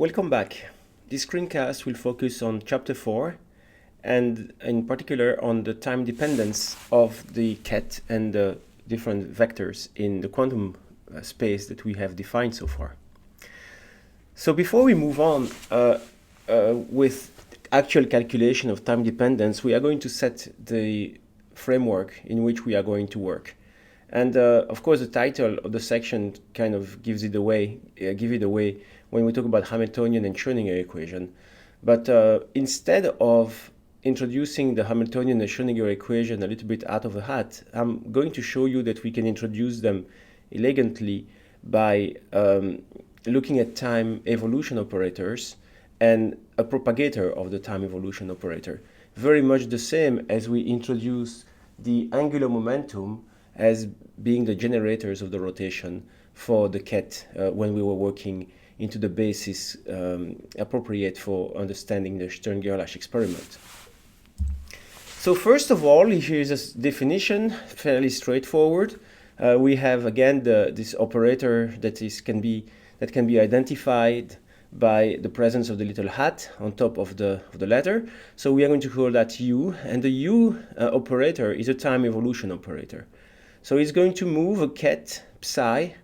Welcome back. This screencast will focus on Chapter 4 and in particular on the time dependence of the ket and the different vectors in the quantum space that we have defined so far. So before we move on with actual calculation of time dependence, we are going to set the framework in which we are going to work. And of course, the title of the section kind of gives it away, when we talk about Hamiltonian and Schrodinger equation. But instead of introducing the Hamiltonian and Schrodinger equation a little bit out of the hat, I'm going to show you that we can introduce them elegantly by looking at time evolution operators and a propagator of the time evolution operator. Very much the same as we introduce the angular momentum as being the generators of the rotation for the ket when we were working into the basis appropriate for understanding the Stern-Gerlach experiment. So first of all, here's a definition, fairly straightforward. We have again this operator that can be identified by the presence of the little hat on top of the letter. So we are going to call that U, and the U operator is a time evolution operator. So it's going to move a ket psi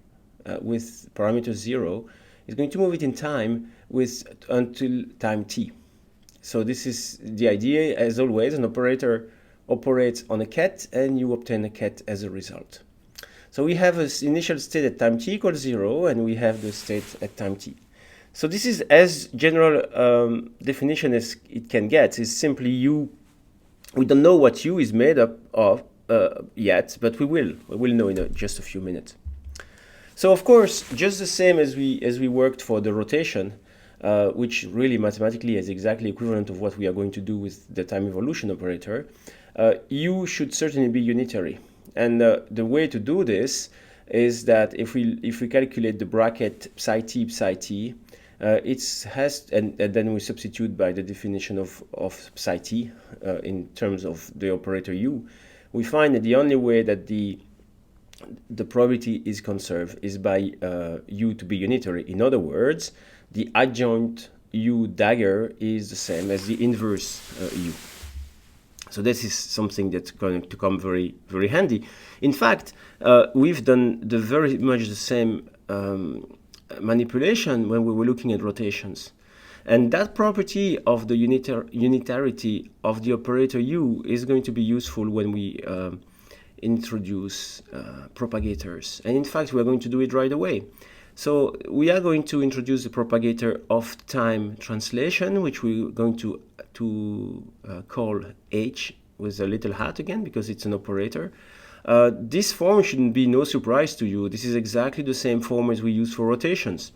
with parameter 0. It's going to move it in time until time t. So this is the idea. As always, an operator operates on a ket and you obtain a ket as a result. So we have an initial state at time t equals 0 and we have the state at time t. So this is as general definition as it can get. It's simply U. We don't know what U is made up of yet, but we will know in just a few minutes. So of course, just the same as we worked for the rotation, which really mathematically is exactly equivalent of what we are going to do with the time evolution operator, U should certainly be unitary. And the way to do this is that if we calculate the bracket psi t, and then we substitute by the definition of psi t in terms of the operator U, we find that the only way that the probability is conserved is by U to be unitary. In other words, the adjoint U dagger is the same as the inverse U. So this is something that's going to come very, very handy. In fact, we've done very much the same manipulation when we were looking at rotations. And that property of the unitarity of the operator U is going to be useful when we introduce propagators. And in fact, we are going to do it right away. So we are going to introduce the propagator of time translation, which we're going to call H with a little hat again, because it's an operator. This form shouldn't be no surprise to you. This is exactly the same form as we use for rotations.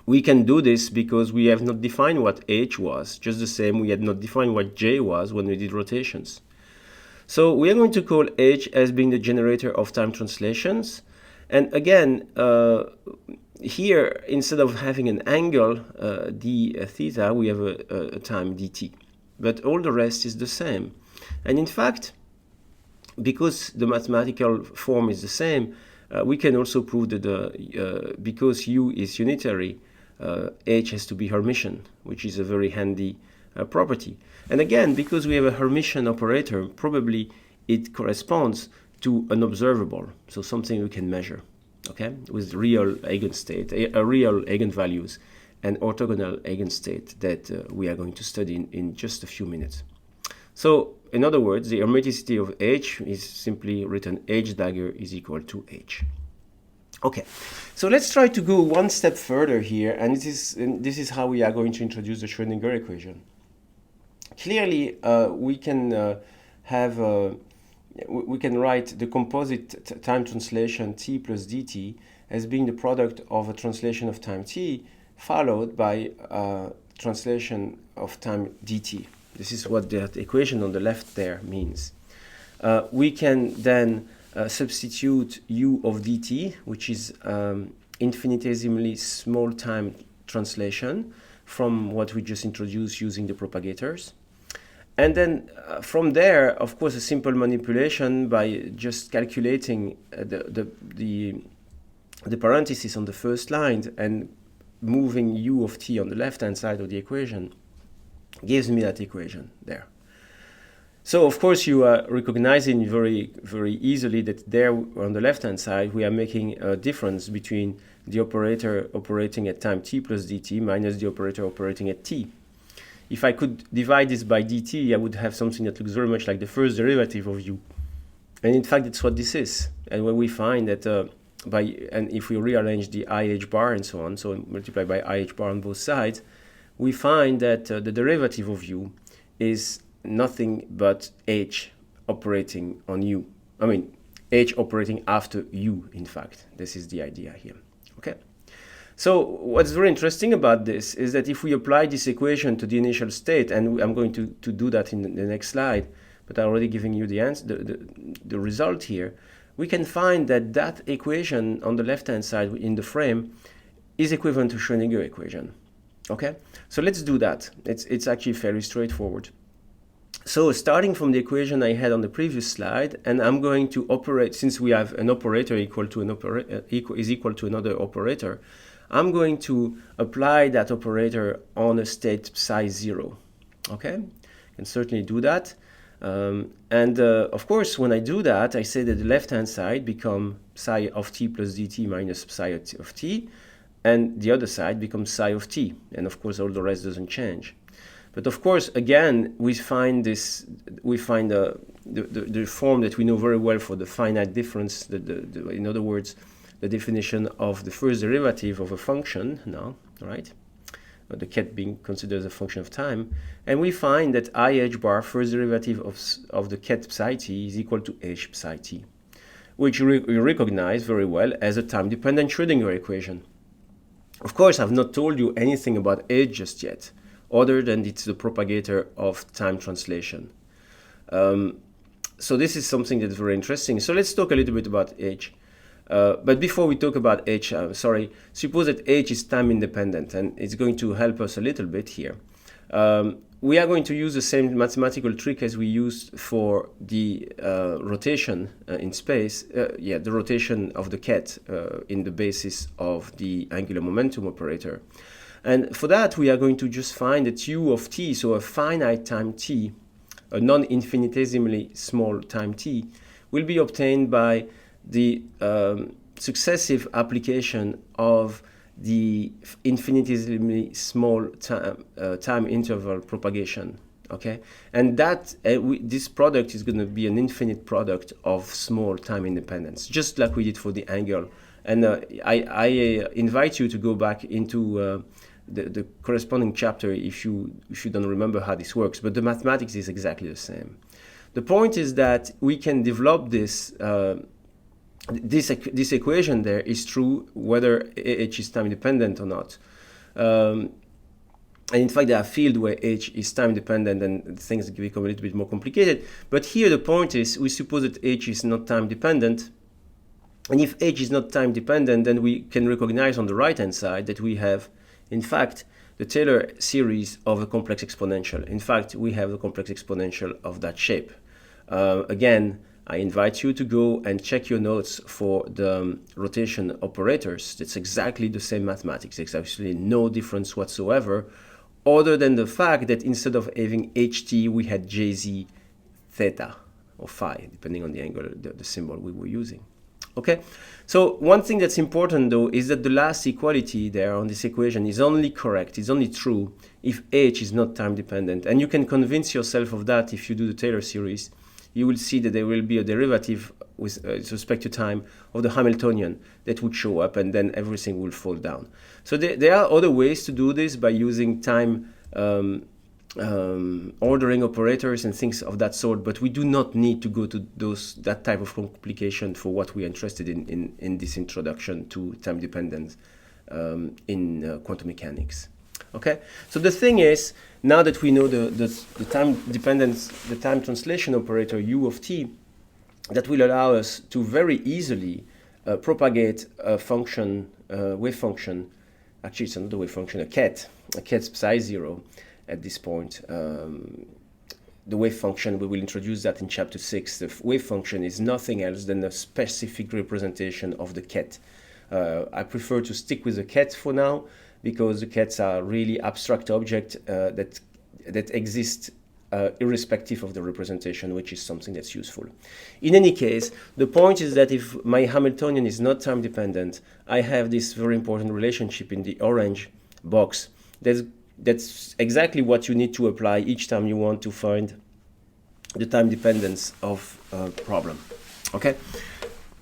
We can do this because we have not defined what H was, just the same we had not defined what J was when we did rotations. So we are going to call H as being the generator of time translations. And again, here, instead of having an angle, d theta, we have a time dt. But all the rest is the same. And in fact, because the mathematical form is the same, we can also prove that because U is unitary, H has to be Hermitian, which is a very handy property. And again, because we have a Hermitian operator, probably it corresponds to an observable, so something we can measure, okay, with real eigenstate, real eigenvalues, and orthogonal eigenstate that we are going to study in just a few minutes. So, in other words, the hermeticity of H is simply written H dagger is equal to H. Okay, so let's try to go one step further here, and this is how we are going to introduce the Schrodinger equation. Clearly, we can write the composite time translation t plus dt as being the product of a translation of time t followed by a translation of time dt. This is what that equation on the left there means. We can then substitute u of dt, which is infinitesimally small time translation from what we just introduced using the propagators. And then from there, of course, a simple manipulation by just calculating the parentheses on the first line and moving u of t on the left-hand side of the equation gives me that equation there. So of course you are recognizing very, very easily that there on the left-hand side we are making a difference between the operator operating at time t plus dt minus the operator operating at t. If I could divide this by dt, I would have something that looks very much like the first derivative of u. And in fact, it's what this is. And when we find that and if we rearrange the IH bar and so on, so multiply by IH bar on both sides, we find that the derivative of u is nothing but h operating on u. I mean, h operating after u, in fact. This is the idea here. Okay. So what's very interesting about this is that if we apply this equation to the initial state, and I'm going to do that in the next slide, but I'm already giving you the answer, the result here, we can find that that equation on the left-hand side in the frame is equivalent to Schrodinger equation. Okay, so let's do that. It's actually fairly straightforward. So starting from the equation I had on the previous slide, and I'm going to operate, since we have an operator equal to is equal to another operator, I'm going to apply that operator on a state psi 0. Okay, I can certainly do that. Of course, when I do that, I say that the left-hand side becomes psi of t plus dt minus psi of t, and the other side becomes psi of t. And of course, all the rest doesn't change. But of course, again, we find the form that we know very well for the finite difference. In other words, the definition of the first derivative of a function now, right? The ket being considered as a function of time, and we find that IH bar, first derivative of the ket psi t, is equal to h psi t, which we recognize very well as a time-dependent Schrodinger equation. Of course, I've not told you anything about h just yet, other than it's the propagator of time translation. So this is something that's very interesting. So let's talk a little bit about h. But before we talk about h, suppose that h is time independent, and it's going to help us a little bit here. We are going to use the same mathematical trick as we used for the rotation in space, the rotation of the ket in the basis of the angular momentum operator. And for that, we are going to just find that u of t, so a finite time t, a non-infinitesimally small time t, will be obtained by the successive application of the infinitesimally small time interval propagation. Okay, and that this product is going to be an infinite product of small time independence, just like we did for the angle. And I invite you to go back into the corresponding chapter if you don't remember how this works, but the mathematics is exactly the same. The point is that we can develop this this equation there is true whether h is time dependent or not. And in fact, there are fields where h is time dependent and things become a little bit more complicated. But here the point is, we suppose that h is not time dependent. And if h is not time dependent, then we can recognize on the right-hand side that we have, in fact, the Taylor series of a complex exponential. In fact, we have the complex exponential of that shape. Again, I invite you to go and check your notes for the rotation operators. It's exactly the same mathematics. There's actually no difference whatsoever, other than the fact that instead of having ht, we had jz theta or phi, depending on the angle, the symbol we were using. Okay, so one thing that's important though is that the last equality there on this equation is only correct, is only true if h is not time dependent. And you can convince yourself of that if you do the Taylor series. You will see that there will be a derivative with respect to time of the Hamiltonian that would show up, and then everything will fall down. So there are other ways to do this by using time ordering operators and things of that sort, but we do not need to go to that type of complication for what we are interested in this introduction to time dependence in quantum mechanics. Okay, so the thing is, now that we know the time dependence, the time translation operator u of t, that will allow us to very easily propagate a function, wave function. Actually, it's another wave function, a ket psi 0 at this point. The wave function, we will introduce that in chapter 6. The wave function is nothing else than a specific representation of the ket. I prefer to stick with the ket for now, because the cats are really abstract objects that exist irrespective of the representation, which is something that's useful. In any case, the point is that if my Hamiltonian is not time dependent, I have this very important relationship in the orange box. That's exactly what you need to apply each time you want to find the time dependence of a problem. Okay?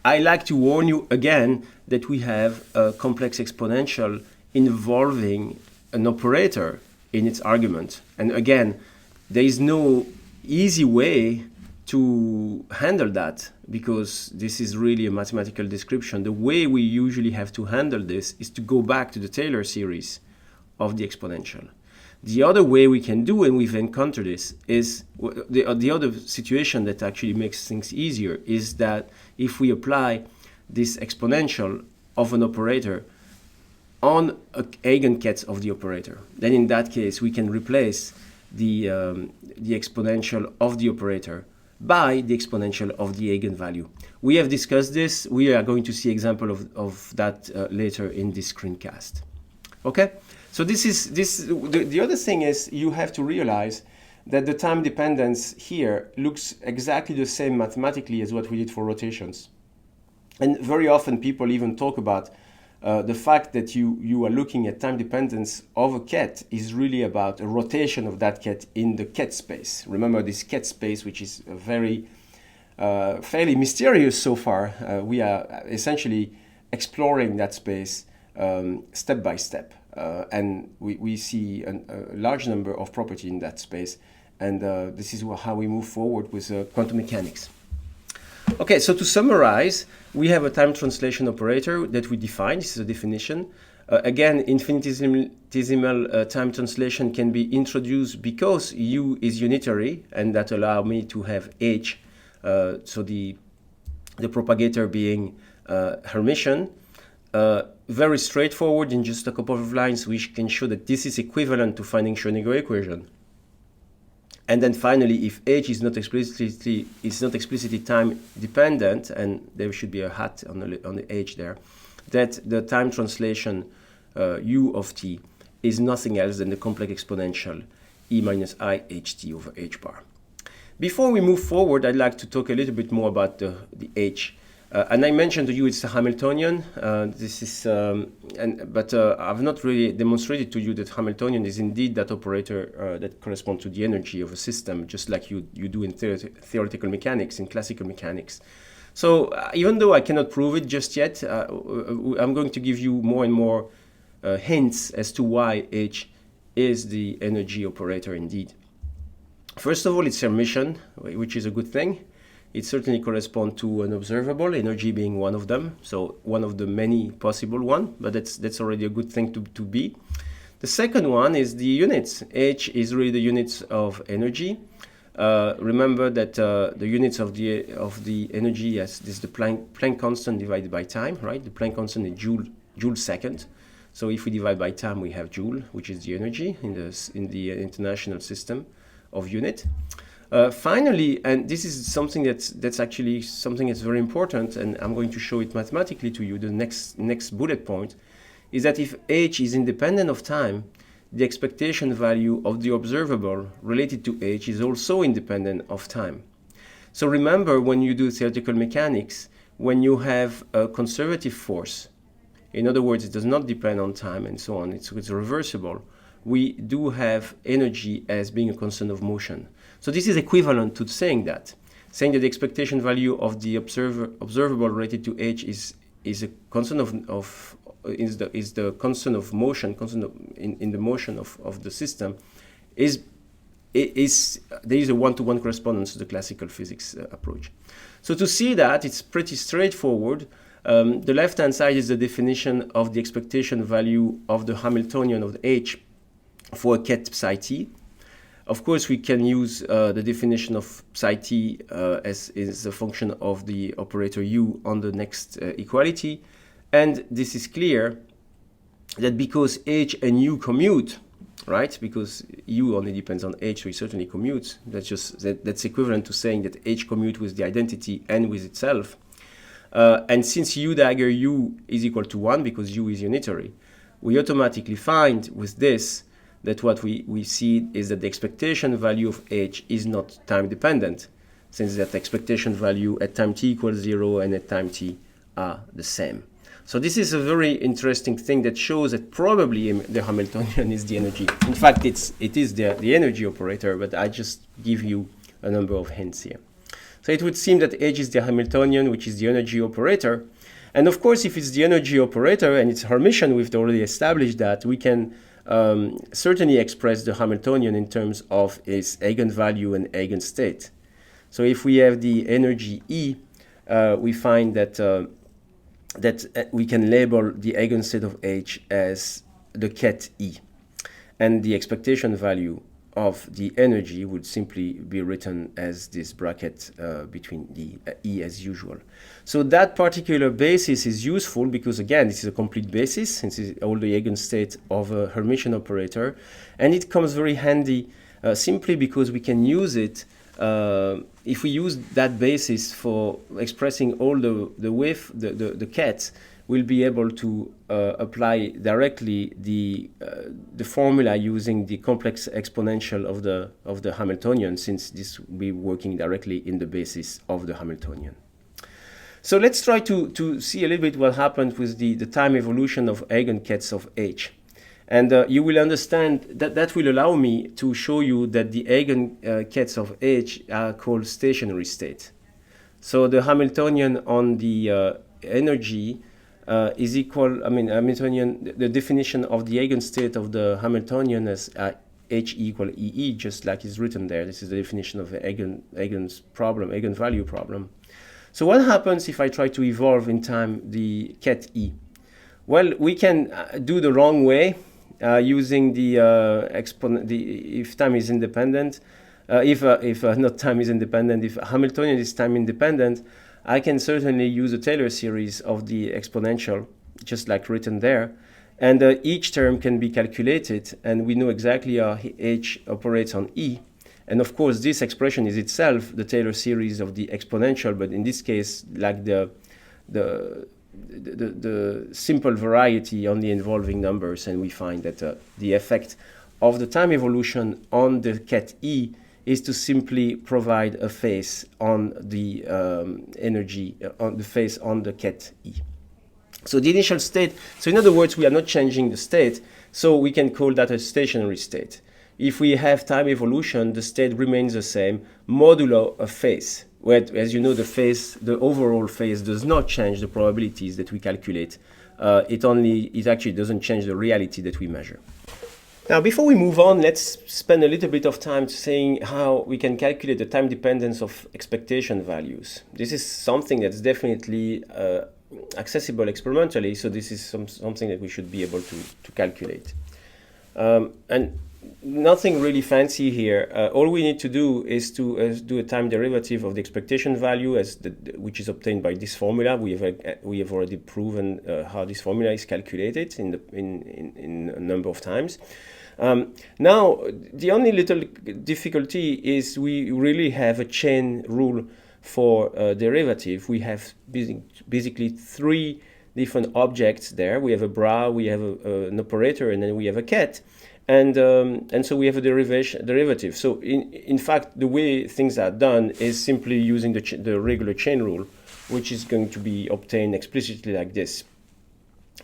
I like to warn you again that we have a complex exponential involving an operator in its argument. And again, there is no easy way to handle that because this is really a mathematical description. The way we usually have to handle this is to go back to the Taylor series of the exponential. The other way we can do, and we've encountered this, is the other situation that actually makes things easier is that if we apply this exponential of an operator on a eigenket of the operator, then in that case we can replace the exponential of the operator by the exponential of the eigenvalue. We have discussed this. We are going to see example of that later in this screencast. Okay? So the other thing is you have to realize that the time dependence here looks exactly the same mathematically as what we did for rotations. And very often people even talk about the fact that you are looking at time dependence of a ket is really about a rotation of that ket in the ket space. Remember this ket space, which is very fairly mysterious so far. We are essentially exploring that space step by step. And we see a large number of properties in that space. And this is how we move forward with quantum mechanics. Okay, so to summarize, we have a time translation operator that we define. This is a definition. Again, infinitesimal time translation can be introduced because U is unitary, and that allows me to have H, so the propagator being Hermitian. Very straightforward. In just a couple of lines, we can show that this is equivalent to finding Schrodinger equation. And then finally, if H is not explicitly time dependent, and there should be a hat on the H there, that the time translation U of t is nothing else than the complex exponential e minus I ht over h bar. Before we move forward, I'd like to talk a little bit more about the H. And I mentioned to you it's a Hamiltonian. But I've not really demonstrated to you that Hamiltonian is indeed that operator that corresponds to the energy of a system, just like you do in theoretical mechanics, in classical mechanics. So even though I cannot prove it just yet, I'm going to give you more and more hints as to why H is the energy operator indeed. First of all, it's Hermitian, which is a good thing. It certainly corresponds to an observable, energy being one of them, so one of the many possible one, but that's already a good thing to be. The second one is the units. H is really the units of energy. Remember that the units of the energy is the Planck constant divided by time, right? The Planck constant is joule second. So if we divide by time, we have joule, which is the energy in the international system of unit. Finally, and this is something that's actually something that's very important, and I'm going to show it mathematically to you. The next bullet point is that if H is independent of time, the expectation value of the observable related to H is also independent of time. So remember, when you do theoretical mechanics, when you have a conservative force, in other words, it does not depend on time and so on, it's reversible, we do have energy as being a constant of motion. So this is equivalent to saying that the expectation value of the observable related to H is a constant is the constant of motion, in the motion of the system, there is a one-to-one correspondence to the classical physics approach. So to see that, it's pretty straightforward. The left-hand side is the definition of the expectation value of the Hamiltonian of the H for a ket psi t. Of course, we can use the definition of psi t as is a function of the operator u on the next equality. And this is clear that because h and u commute, right? Because u only depends on h, so it certainly commutes. That's equivalent to saying that h commutes with the identity and with itself. And since u dagger u is equal to 1, because u is unitary, we automatically find with this that what we see is that the expectation value of h is not time dependent, since that expectation value at time t equals 0 and at time t are the same. So this is a very interesting thing that shows that probably the Hamiltonian is the energy. In fact, it is the energy operator, but I just give you a number of hints here. So it would seem that H is the Hamiltonian, which is the energy operator. And of course, if it's the energy operator and it's Hermitian, we've already established that, we can certainly express the Hamiltonian in terms of its eigenvalue and eigenstate. So if we have the energy E, we find that we can label the eigenstate of H as the ket E. And the expectation value of the energy would simply be written as this bracket between the E as usual. So that particular basis is useful because, again, this is a complete basis since it's all the eigenstate of a Hermitian operator. And it comes very handy simply because we can use it if we use that basis for expressing all the ket, we'll be able to apply directly the formula using the complex exponential of the Hamiltonian, since this will be working directly in the basis of the Hamiltonian. So let's try to see a little bit what happened with the time evolution of eigenkets of H. And you will understand that that will allow me to show you that the eigenkets of H are called stationary state. So the Hamiltonian on the energy is equal, Hamiltonian, the definition of the eigenstate of the Hamiltonian as H equal EE, just like it's written there. This is the definition of the eigenvalue problem. So what happens if I try to evolve in time the ket E? Well, we can do the wrong way using the exponent, if time is independent. If not time is independent, if Hamiltonian is time independent, I can certainly use a Taylor series of the exponential, just like written there. And each term can be calculated, and we know exactly how H operates on E. And of course, this expression is itself the Taylor series of the exponential, but in this case, like the simple variety on the involving numbers, and we find that the effect of the time evolution on the ket E is to simply provide a phase on the energy, on the phase on the ket E. So the initial state, so in other words, we are not changing the state, so we can call that a stationary state. If we have time evolution, the state remains the same, modulo a phase, where, as you know, the overall phase does not change the probabilities that we calculate. It actually doesn't change the reality that we measure. Now, before we move on, let's spend a little bit of time saying how we can calculate the time dependence of expectation values. This is something that's definitely accessible experimentally, so this is something that we should be able to calculate. And nothing really fancy here. All we need to do is to do a time derivative of the expectation value, which is obtained by this formula. We have already proven how this formula is calculated in a number of times. Now, the only little difficulty is we really have a chain rule for derivative. We have basically three different objects there. We have a bra, we have an operator, and then we have a ket. And so we have a derivative. So in fact, the way things are done is simply using the regular chain rule, which is going to be obtained explicitly like this.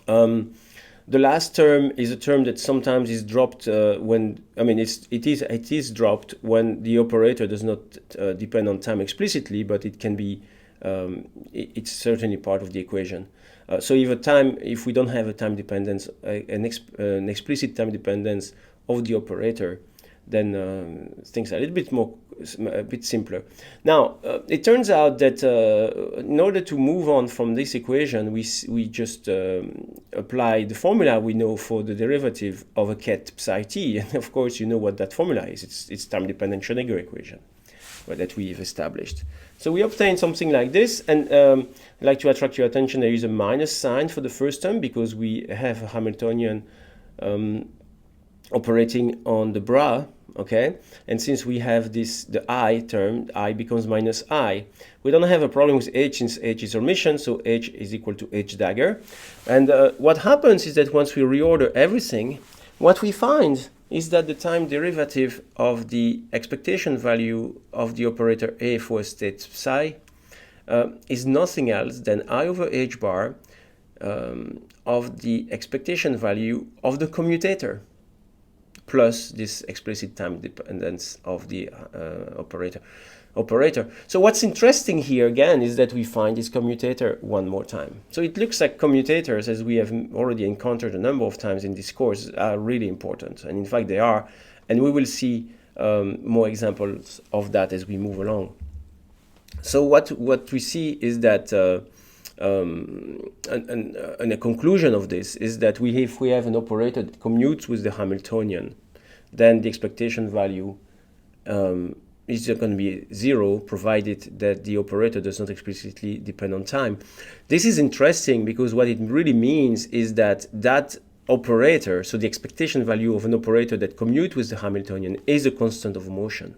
The last term is a term that sometimes is dropped it is dropped when the operator does not depend on time explicitly, but it can be it's certainly part of the equation. So if we don't have a time dependence, an explicit time dependence of the operator, then things are a bit simpler. Now, it turns out that in order to move on from this equation, we just apply the formula we know for the derivative of a ket psi t, and of course you know what that formula is. It's time-dependent Schrodinger equation that we've established. So we obtain something like this, and I'd like to attract your attention. There is a minus sign for the first term because we have a Hamiltonian operating on the bra, okay? And since we have this, the I term, I becomes minus I. We don't have a problem with H since H is emission, so H is equal to H dagger. And what happens is that once we reorder everything, what we find is that the time derivative of the expectation value of the operator A for a state psi is nothing else than I over H bar of the expectation value of the commutator plus this explicit time dependence of the operator. So what's interesting here again is that we find this commutator one more time. So it looks like commutators, as we have already encountered a number of times in this course, are really important. And in fact they are. And we will see more examples of that as we move along. So what we see is that and a conclusion of this is that if we have an operator that commutes with the Hamiltonian, then the expectation value is going to be 0, provided that the operator does not explicitly depend on time. This is interesting because what it really means is that that operator, so the expectation value of an operator that commutes with the Hamiltonian, is a constant of motion.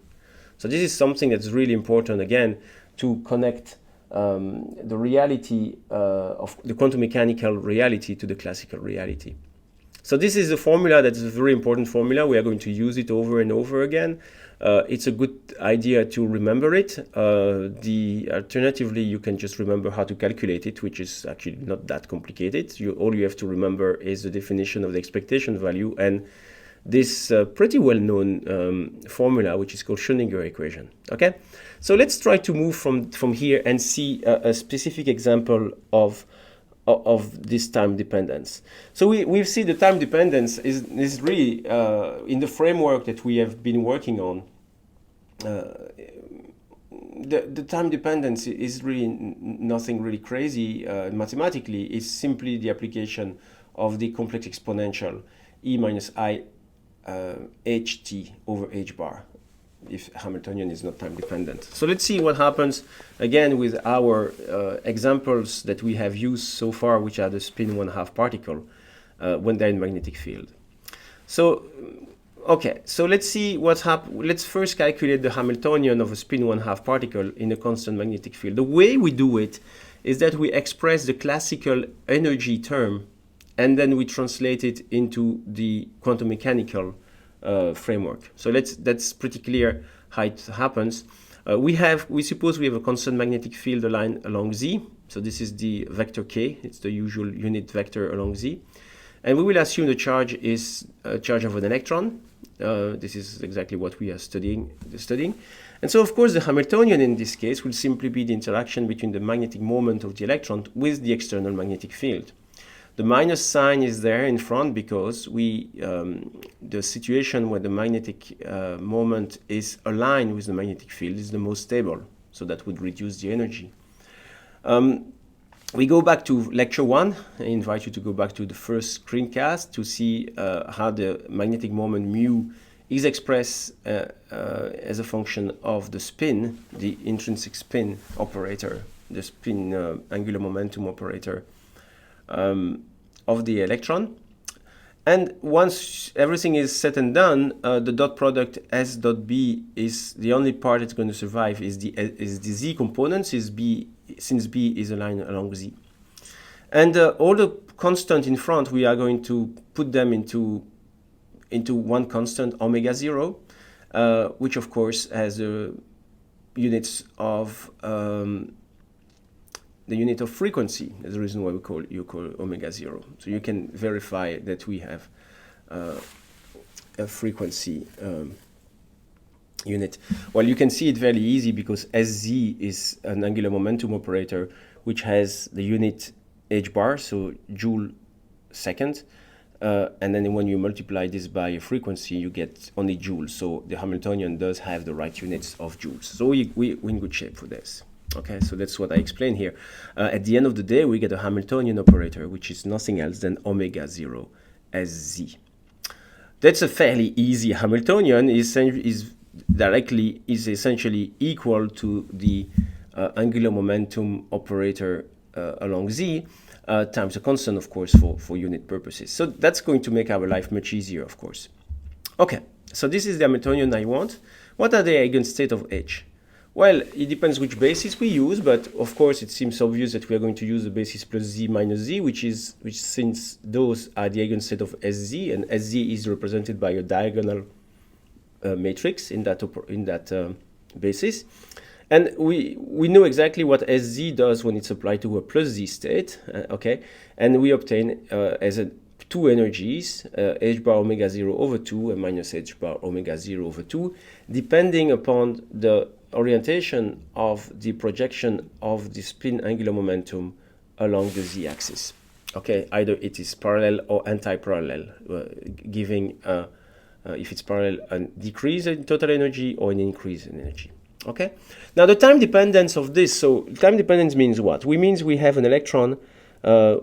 So this is something that's really important, again, to connect the reality of the quantum mechanical reality to the classical reality. So this is a formula that's a very important formula. We are going to use it over and over again. It's a good idea to remember it. Alternatively, you can just remember how to calculate it, which is actually not that complicated. All you have to remember is the definition of the expectation value and this pretty well-known formula, which is called Schrodinger equation. Okay, so let's try to move from here and see a specific example of this time dependence. So we see the time dependence is really in the framework that we have been working on. The time dependence is really nothing really crazy mathematically. It's simply the application of the complex exponential e minus I ht over h bar if Hamiltonian is not time dependent. So let's see what happens again with our examples that we have used so far, which are the spin 1/2 particle when they're in magnetic field. So okay, so let's see what's happened. Let's first calculate the Hamiltonian of a spin 1/2 particle in a constant magnetic field. The way we do it is that we express the classical energy term and then we translate it into the quantum mechanical framework. So that's pretty clear how it happens. We suppose we have a constant magnetic field aligned along Z. So this is the vector K. It's the usual unit vector along Z. And we will assume the charge is a charge of an electron. This is exactly what we are studying. And so, of course, the Hamiltonian in this case will simply be the interaction between the magnetic moment of the electron with the external magnetic field. The minus sign is there in front because the situation where the magnetic moment is aligned with the magnetic field is the most stable. So that would reduce the energy. We go back to lecture 1. I invite you to go back to the first screencast to see how the magnetic moment mu is expressed as a function of the spin, the intrinsic spin operator, the spin angular momentum operator of the electron. And once everything is said and done, the dot product S dot B is the only part that's going to survive is the Z component, since B is aligned along Z. And all the constant in front, we are going to put them into one constant, omega 0, which of course has units of the unit of frequency. That's the reason why you call omega 0. So you can verify that we have a frequency unit. Well, you can see it very easy because SZ is an angular momentum operator which has the unit h bar, so joule second, and then when you multiply this by a frequency, you get only joules. So the Hamiltonian does have the right units of joules. So we're in good shape for this. Okay, so that's what I explained here. At the end of the day, we get a Hamiltonian operator, which is nothing else than omega 0 SZ. That's a fairly easy Hamiltonian. Is essentially equal to the angular momentum operator along Z times a constant, of course, for unit purposes. So that's going to make our life much easier, of course. Okay, So this is the Hamiltonian I want. What are the eigenstate of H? Well, it depends which basis we use, but of course it seems obvious that we are going to use the basis plus z minus z, which since those are the eigenstate of Sz, and Sz is represented by a diagonal matrix in that basis. And we know exactly what Sz does when it's applied to a plus z state, okay? And we obtain as two energies, h bar omega 0 over 2 and minus h bar omega 0 over 2, depending upon the orientation of the projection of the spin angular momentum along the z-axis. Okay, either it is parallel or anti-parallel, giving, if it's parallel, a decrease in total energy or an increase in energy. Okay, now the time dependence of this, so time dependence means what? We have an electron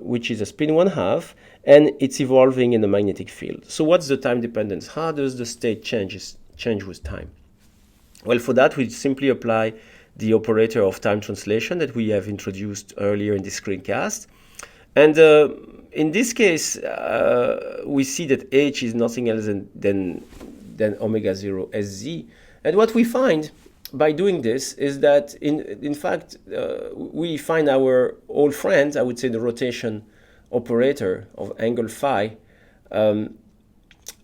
which is a spin 1/2, and it's evolving in the magnetic field. So what's the time dependence? How does the state change with time? Well, for that, we simply apply the operator of time translation that we have introduced earlier in this screencast. And in this case, we see that H is nothing else than omega 0 Sz. And what we find by doing this is that, in fact, we find our old friend, I would say the rotation operator of angle phi,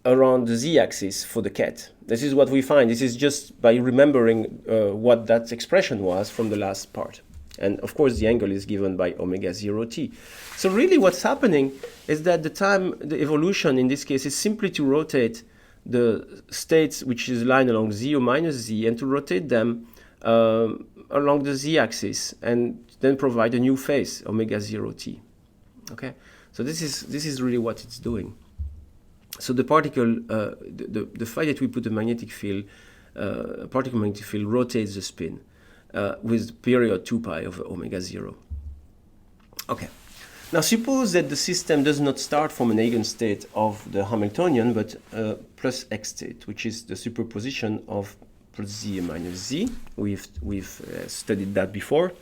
around the z-axis for the ket. This is what we find. This is just by remembering what that expression was from the last part. And of course, the angle is given by omega 0 t. So really what's happening is that the evolution in this case is simply to rotate the states which is line along z or minus z, and to rotate them along the z-axis, and then provide a new phase, omega 0 t. Okay, so this is really what it's doing. So the particle, the fact that we put a magnetic field, particle magnetic field rotates the spin with period 2 pi over omega 0. Okay. Now suppose that the system does not start from an eigenstate of the Hamiltonian, but plus x state, which is the superposition of plus z and minus z. We've studied that before,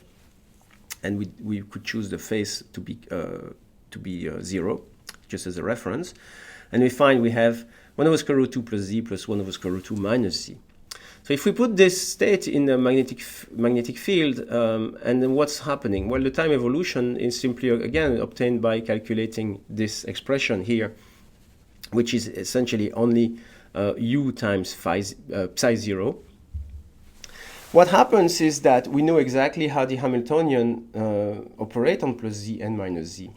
and we could choose the phase to be 0, just as a reference. And we find we have 1 over square root 2 plus z plus 1 over square root 2 minus z. So if we put this state in the magnetic field, and then what's happening? Well, the time evolution is simply, again, obtained by calculating this expression here, which is essentially only u times psi 0. What happens is that we know exactly how the Hamiltonian operate on plus z and minus z.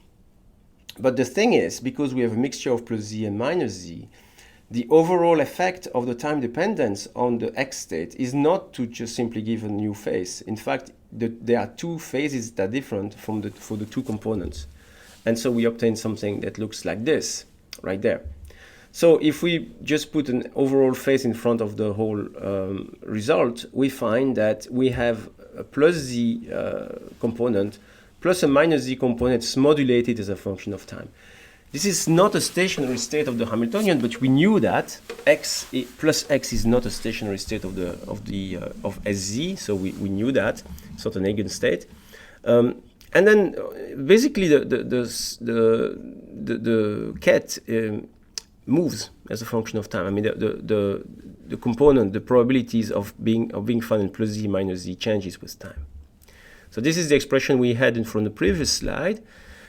But the thing is, because we have a mixture of plus z and minus z, the overall effect of the time dependence on the x state is not to just simply give a new phase. In fact, there are two phases that are different for the two components. And so we obtain something that looks like this, right there. So if we just put an overall phase in front of the whole result, we find that we have a plus z component plus a minus z component is modulated as a function of time. This is not a stationary state of the Hamiltonian, but we knew that plus x is not a stationary state of Sz, so we knew that. It's not an eigenstate. And then basically the ket moves as a function of time. I mean the component, the probabilities of being found in plus z minus z changes with time. So this is the expression we had from the previous slide.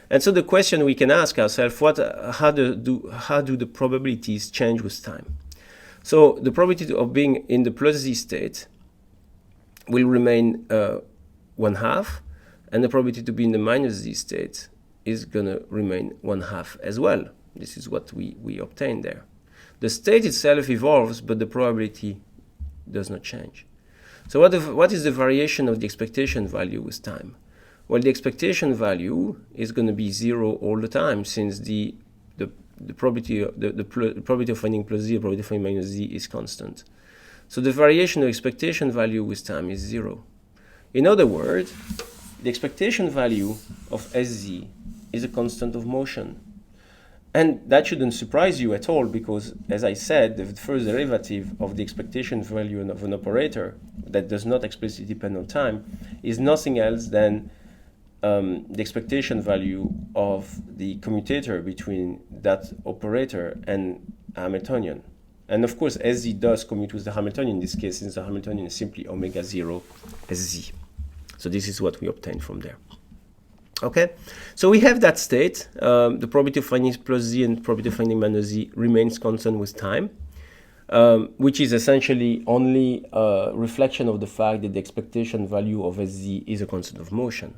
And so the question we can ask ourselves, how do the probabilities change with time? So the probability of being in the plus z state will remain 1/2, and the probability to be in the minus z state is going to remain 1/2 as well. This is what we obtain there. The state itself evolves, but the probability does not change. So what is the variation of the expectation value with time? Well, the expectation value is going to be 0 all the time, since the probability of finding plus z, the probability of finding minus z is constant. So the variation of expectation value with time is 0. In other words, the expectation value of Sz is a constant of motion. And that shouldn't surprise you at all, because, as I said, the first derivative of the expectation value of an operator that does not explicitly depend on time is nothing else than the expectation value of the commutator between that operator and Hamiltonian. And of course, SZ does commute with the Hamiltonian in this case, since the Hamiltonian is simply omega 0 SZ. So this is what we obtain from there. Okay, so we have that state. The probability of finding plus Z and probability of finding minus Z remains constant with time, which is essentially only a reflection of the fact that the expectation value of SZ is a constant of motion.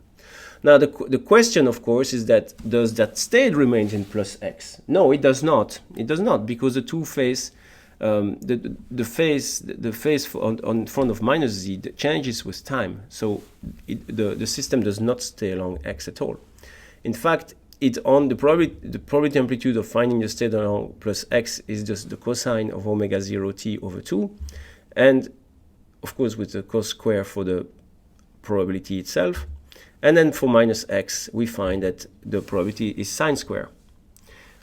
Now, the question, of course, is that does that state remain in plus X? No, it does not. It does not, because the two phase, the phase on front of minus Z changes with time. So the system does not stay along X at all. In fact, the probability amplitude of finding the state along plus X is just the cosine of omega 0 t over 2. And of course, with the cos square for the probability itself. And then for minus X, we find that the probability is sine square,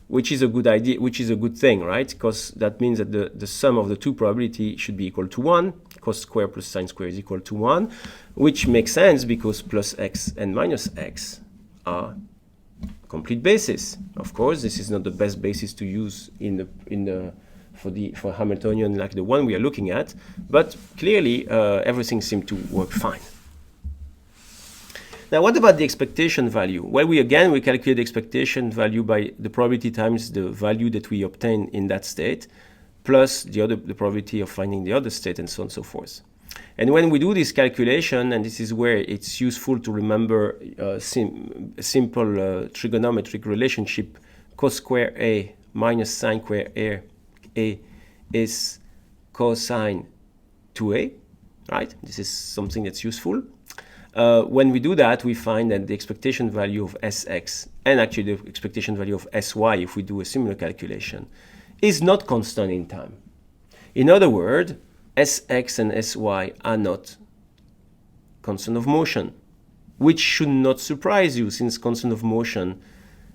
which is a good idea, which is a good thing, right? Because that means that the sum of the two probability should be equal to 1. Cos square plus sine square is equal to 1, which makes sense because plus X and minus X are complete basis. Of course, this is not the best basis to use for Hamiltonian like the one we are looking at, but clearly everything seemed to work fine. Now, what about the expectation value? Well, we calculate the expectation value by the probability times the value that we obtain in that state, plus the probability of finding the other state, and so on and so forth. And when we do this calculation, and this is where it's useful to remember a simple trigonometric relationship, cos square A minus sine square A is cosine 2A, right? This is something that's useful. When we do that, we find that the expectation value of Sx, and actually the expectation value of Sy, if we do a similar calculation, is not constant in time. In other words, Sx and Sy are not constant of motion, which should not surprise you, since constant of motion,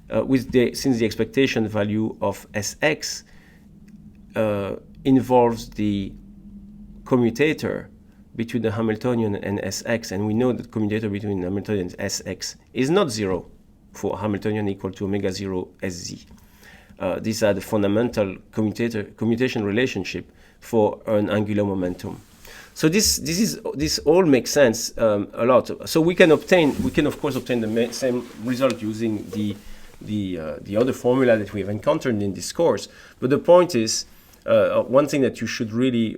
since the expectation value of Sx involves the commutator between the Hamiltonian and Sx, and we know that commutator between Hamiltonian and Sx is not 0 for Hamiltonian equal to omega 0 Sz. These are the fundamental commutation relationship for an angular momentum. So this all makes sense a lot. So we can of course obtain the same result using the other formula that we have encountered in this course. But the point is, one thing that you should really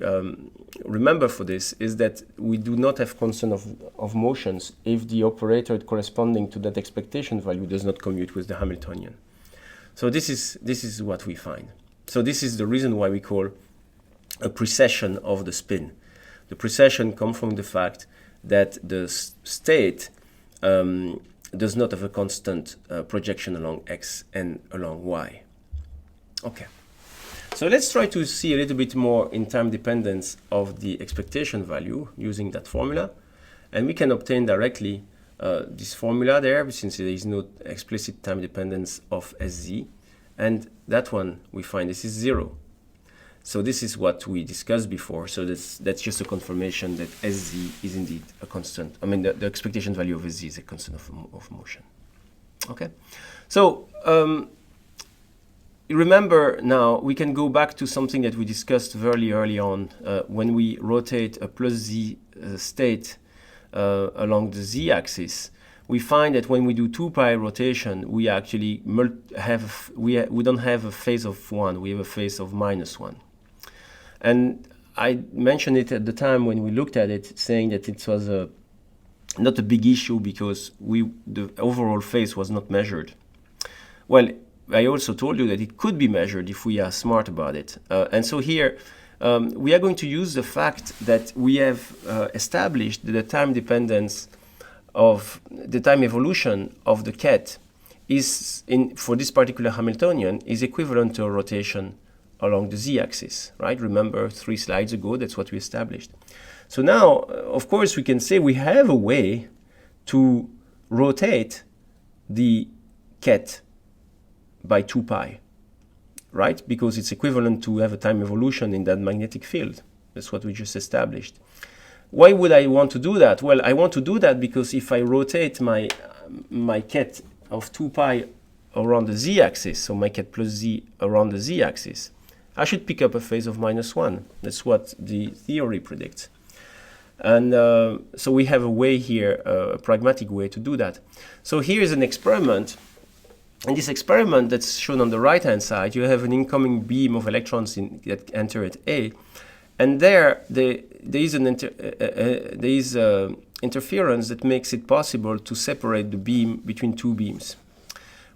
remember for this is that we do not have constant of motions if the operator corresponding to that expectation value does not commute with the Hamiltonian. So this is what we find. So this is the reason why we call a precession of the spin. The precession comes from the fact that the state does not have a constant projection along X and along Y. Okay. So let's try to see a little bit more in time dependence of the expectation value using that formula. And we can obtain directly this formula there, since there is no explicit time dependence of Sz. And that one, we find this is 0. So this is what we discussed before. So that's just a confirmation that Sz is indeed a constant. I mean, the expectation value of Sz is a constant of motion. Okay. So remember now, we can go back to something that we discussed very early on when we rotate a plus Z state along the Z-axis. We find that when we do 2 pi rotation, we actually we don't have a phase of 1, we have a phase of -1. And I mentioned it at the time when we looked at it, saying that it was not a big issue because the overall phase was not measured. Well, I also told you that it could be measured if we are smart about it. And so here, we are going to use the fact that we have established the time dependence of the time evolution of the ket is, for this particular Hamiltonian, is equivalent to a rotation along the z-axis, right? Remember 3 slides ago, that's what we established. So now, of course, we can say we have a way to rotate the ket by 2 pi, right? Because it's equivalent to have a time evolution in that magnetic field. That's what we just established. Why would I want to do that? Well, I want to do that because if I rotate my ket of 2 pi around the z-axis, so my ket plus z around the z-axis, I should pick up a phase of -1. That's what the theory predicts. And so we have a way here, a pragmatic way to do that. So here is an experiment. In this experiment that's shown on the right-hand side, you have an incoming beam of electrons that enter at A. And there is interference that makes it possible to separate the beam between two beams.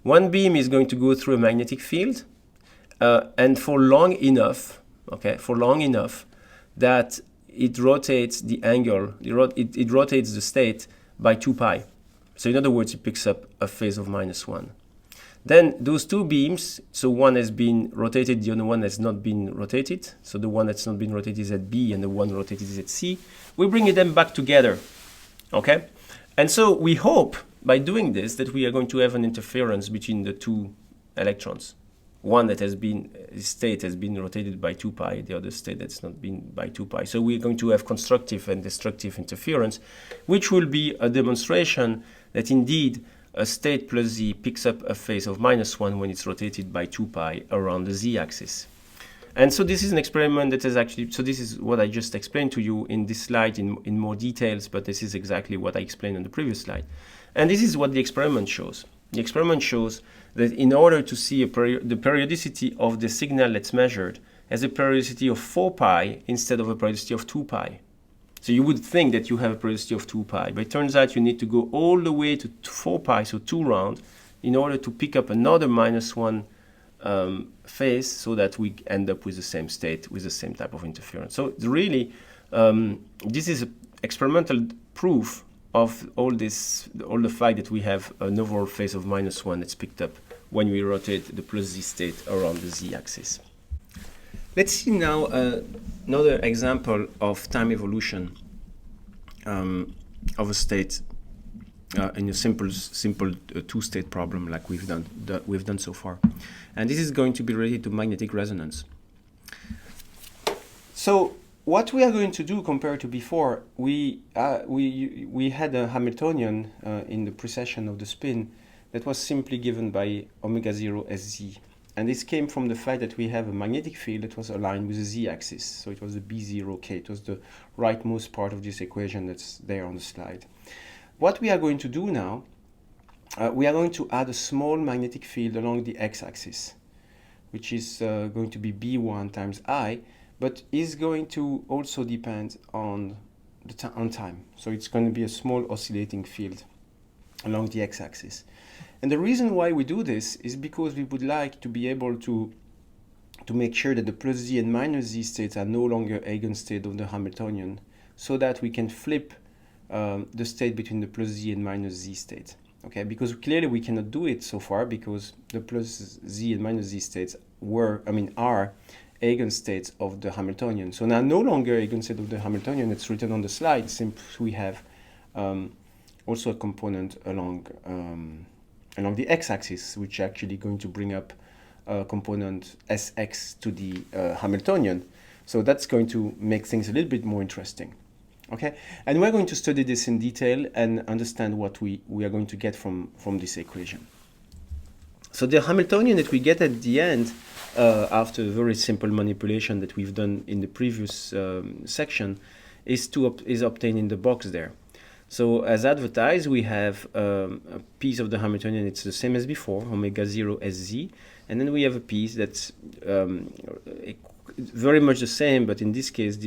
One beam is going to go through a magnetic field, and for long enough that it rotates the angle, it rotates the state by 2 pi. So in other words, it picks up a phase of -1. Then those two beams, so one has been rotated, the other one has not been rotated. So the one that's not been rotated is at B and the one rotated is at C. We bring them back together, okay? And so we hope by doing this that we are going to have an interference between the two electrons. One that has been, state has been rotated by 2 pi, the other state that's not been by 2 pi. So we're going to have constructive and destructive interference, which will be a demonstration that indeed a state plus z picks up a phase of -1 when it's rotated by 2 pi around the z-axis. And so this is an experiment that is actually, so this is what I just explained to you in this slide in more details, but this is exactly what I explained on the previous slide. And this is what the experiment shows. The experiment shows that in order to see the periodicity of the signal that's measured has a periodicity of 4 pi instead of a periodicity of 2 pi. So you would think that you have a periodicity of 2 pi, but it turns out you need to go all the way to 4 pi, so 2 round, in order to pick up another -1 phase so that we end up with the same state, with the same type of interference. So it's really, this is experimental proof of all the fact that we have an overall phase of -1 that's picked up when we rotate the plus z state around the z-axis. Let's see now another example of time evolution of a state in a simple two-state problem like we've done so far. And this is going to be related to magnetic resonance. So what we are going to do compared to before, we had a Hamiltonian in the precession of the spin that was simply given by omega 0 sz. And this came from the fact that we have a magnetic field that was aligned with the z-axis. So it was the B0K. It was the rightmost part of this equation that's there on the slide. What we are going to do now, we are going to add a small magnetic field along the x-axis, which is going to be B1 times I, but is going to also depend on time. So it's going to be a small oscillating field along the x-axis. And the reason why we do this is because we would like to be able to make sure that the plus z and minus z states are no longer eigenstate of the Hamiltonian, so that we can flip the state between the plus z and minus z state. Okay, because clearly we cannot do it so far because the plus z and minus z states are eigenstates of the Hamiltonian. So now no longer eigenstate of the Hamiltonian. It's written on the slide since we have also a component along the x-axis, which is actually going to bring up a component Sx to the Hamiltonian. So that's going to make things a little bit more interesting. Okay, and we're going to study this in detail and understand what we are going to get from this equation. So the Hamiltonian that we get at the end, after a very simple manipulation that we've done in the previous section, is obtained in the box there. So as advertised, we have a piece of the Hamiltonian, it's the same as before, omega 0 sz, and then we have a piece that's very much the same, but in this case,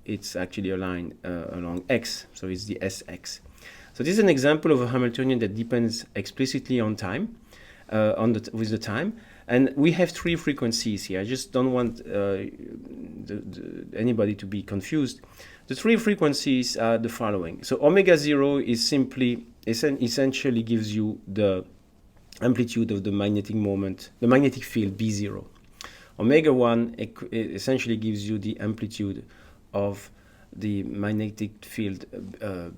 it's actually aligned along x, so it's the Sx. So this is an example of a Hamiltonian that depends explicitly on time, with the time, and we have 3 frequencies here. I just don't want anybody to be confused. The 3 frequencies are the following. So omega 0 is essentially gives you the amplitude of the magnetic moment, the magnetic field B0. Omega 1 essentially gives you the amplitude of the magnetic field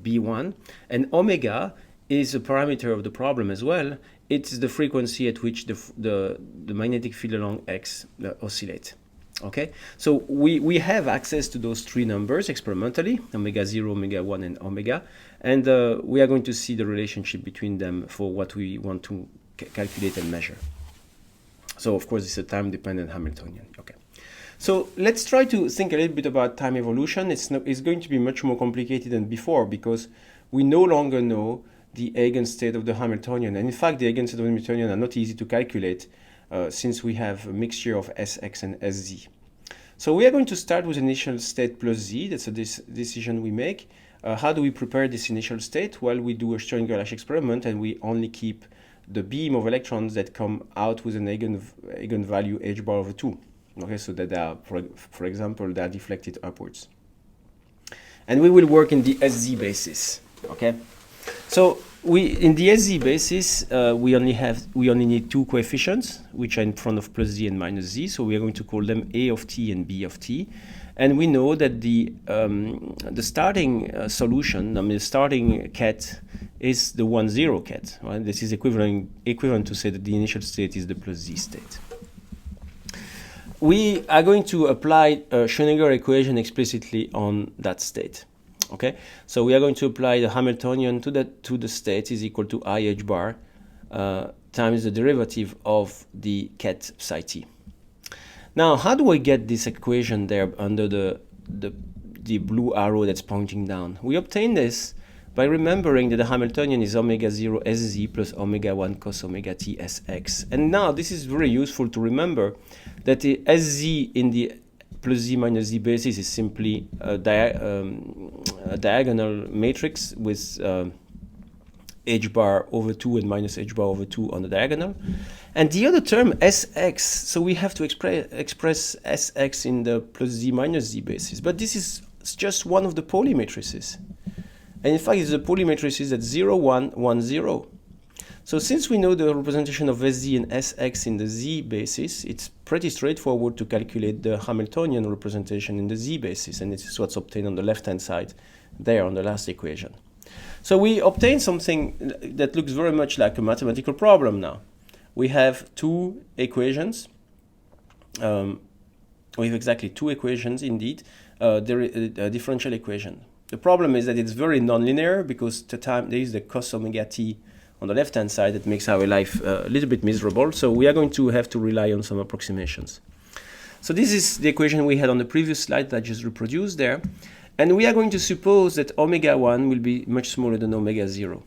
B1, and omega is a parameter of the problem as well. It's the frequency at which the magnetic field along X oscillates. Okay, so we have access to those 3 numbers experimentally, omega 0, omega 1, and omega, and we are going to see the relationship between them for what we want to calculate and measure. So of course it's a time-dependent Hamiltonian. Okay. So let's try to think a little bit about time evolution. It's going to be much more complicated than before because we no longer know the eigenstate of the Hamiltonian. And in fact, the eigenstate of the Hamiltonian are not easy to calculate since we have a mixture of Sx and Sz. So we are going to start with initial state plus z. That's a decision we make. How do we prepare this initial state? Well, we do a Schrodinger experiment and we only keep the beam of electrons that come out with an eigenvalue h bar over 2. Okay, so that they are, for example, they are deflected upwards. And we will work in the Sz basis. Okay, so in the Sz basis we only need two coefficients which are in front of plus z and minus z. So we are going to call them a of t and b of t. And we know that the starting solution, I mean the starting ket, is the 1, 0 ket. Right? This is equivalent to say that the initial state is the plus z state. We are going to apply a Schrodinger equation explicitly on that state. Okay, so we are going to apply the Hamiltonian to the state is equal to I h bar times the derivative of the ket psi t. Now, how do I get this equation there under the blue arrow that's pointing down? We obtain this by remembering that the Hamiltonian is omega 0 sz plus omega 1 cos omega t sx. And now this is very useful to remember that the sz in the plus z minus z basis is simply a diagonal matrix with h bar over 2 and minus h bar over 2 on the diagonal. And the other term, sx, so we have to express sx in the plus z minus z basis. But this is just one of the Pauli matrices. And in fact, it's the Pauli matrices that's 0, 1, 1, 0. So since we know the representation of Sz and Sx in the Z basis, it's pretty straightforward to calculate the Hamiltonian representation in the Z basis. And this is what's obtained on the left-hand side there on the last equation. So we obtain something that looks very much like a mathematical problem now. We have two equations. We have exactly two equations indeed. A differential equation. The problem is that it's very nonlinear because there is the cos omega t on the left-hand side that makes our life a little bit miserable. So we are going to have to rely on some approximations. So this is the equation we had on the previous slide that I just reproduced there. And we are going to suppose that omega 1 will be much smaller than omega 0.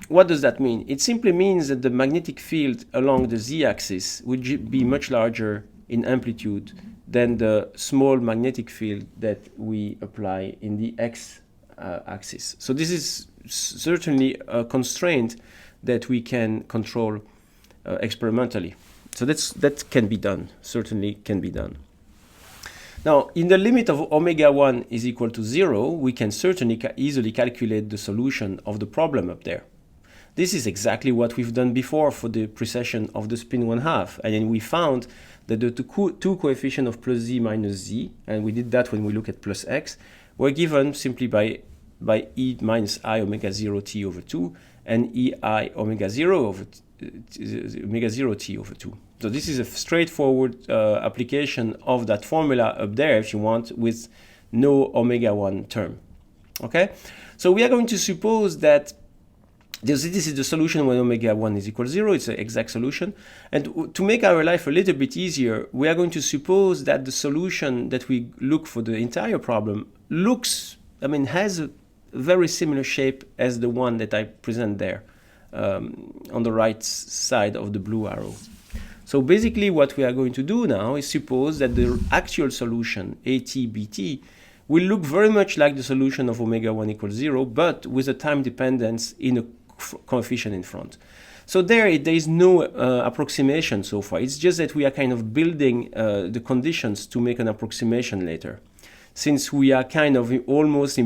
What does that mean? It simply means that the magnetic field along the z-axis would be much larger in amplitude than the small magnetic field that we apply in the x-axis. So this is certainly a constraint that we can control experimentally. So that can be done, certainly can be done. Now, in the limit of omega 1 is equal to 0, we can certainly easily calculate the solution of the problem up there. This is exactly what we've done before for the precession of the spin 1/2. And then we found that the two coefficients of plus z minus z, and we did that when we look at plus x, were given simply by e minus I omega 0 t over 2 and e I omega 0 t over 2. So this is a straightforward application of that formula up there, if you want, with no omega 1 term. Okay? So we are going to suppose that this is the solution when omega 1 is equal to 0. It's an exact solution. And to make our life a little bit easier, we are going to suppose that the solution that we look for the entire problem has a very similar shape as the one that I present there on the right side of the blue arrow. So basically what we are going to do now is suppose that the actual solution, AT-BT, will look very much like the solution of omega 1 equals 0, but with a time dependence in a coefficient in front. So there is no approximation so far. It's just that we are kind of building the conditions to make an approximation later, since we are kind of almost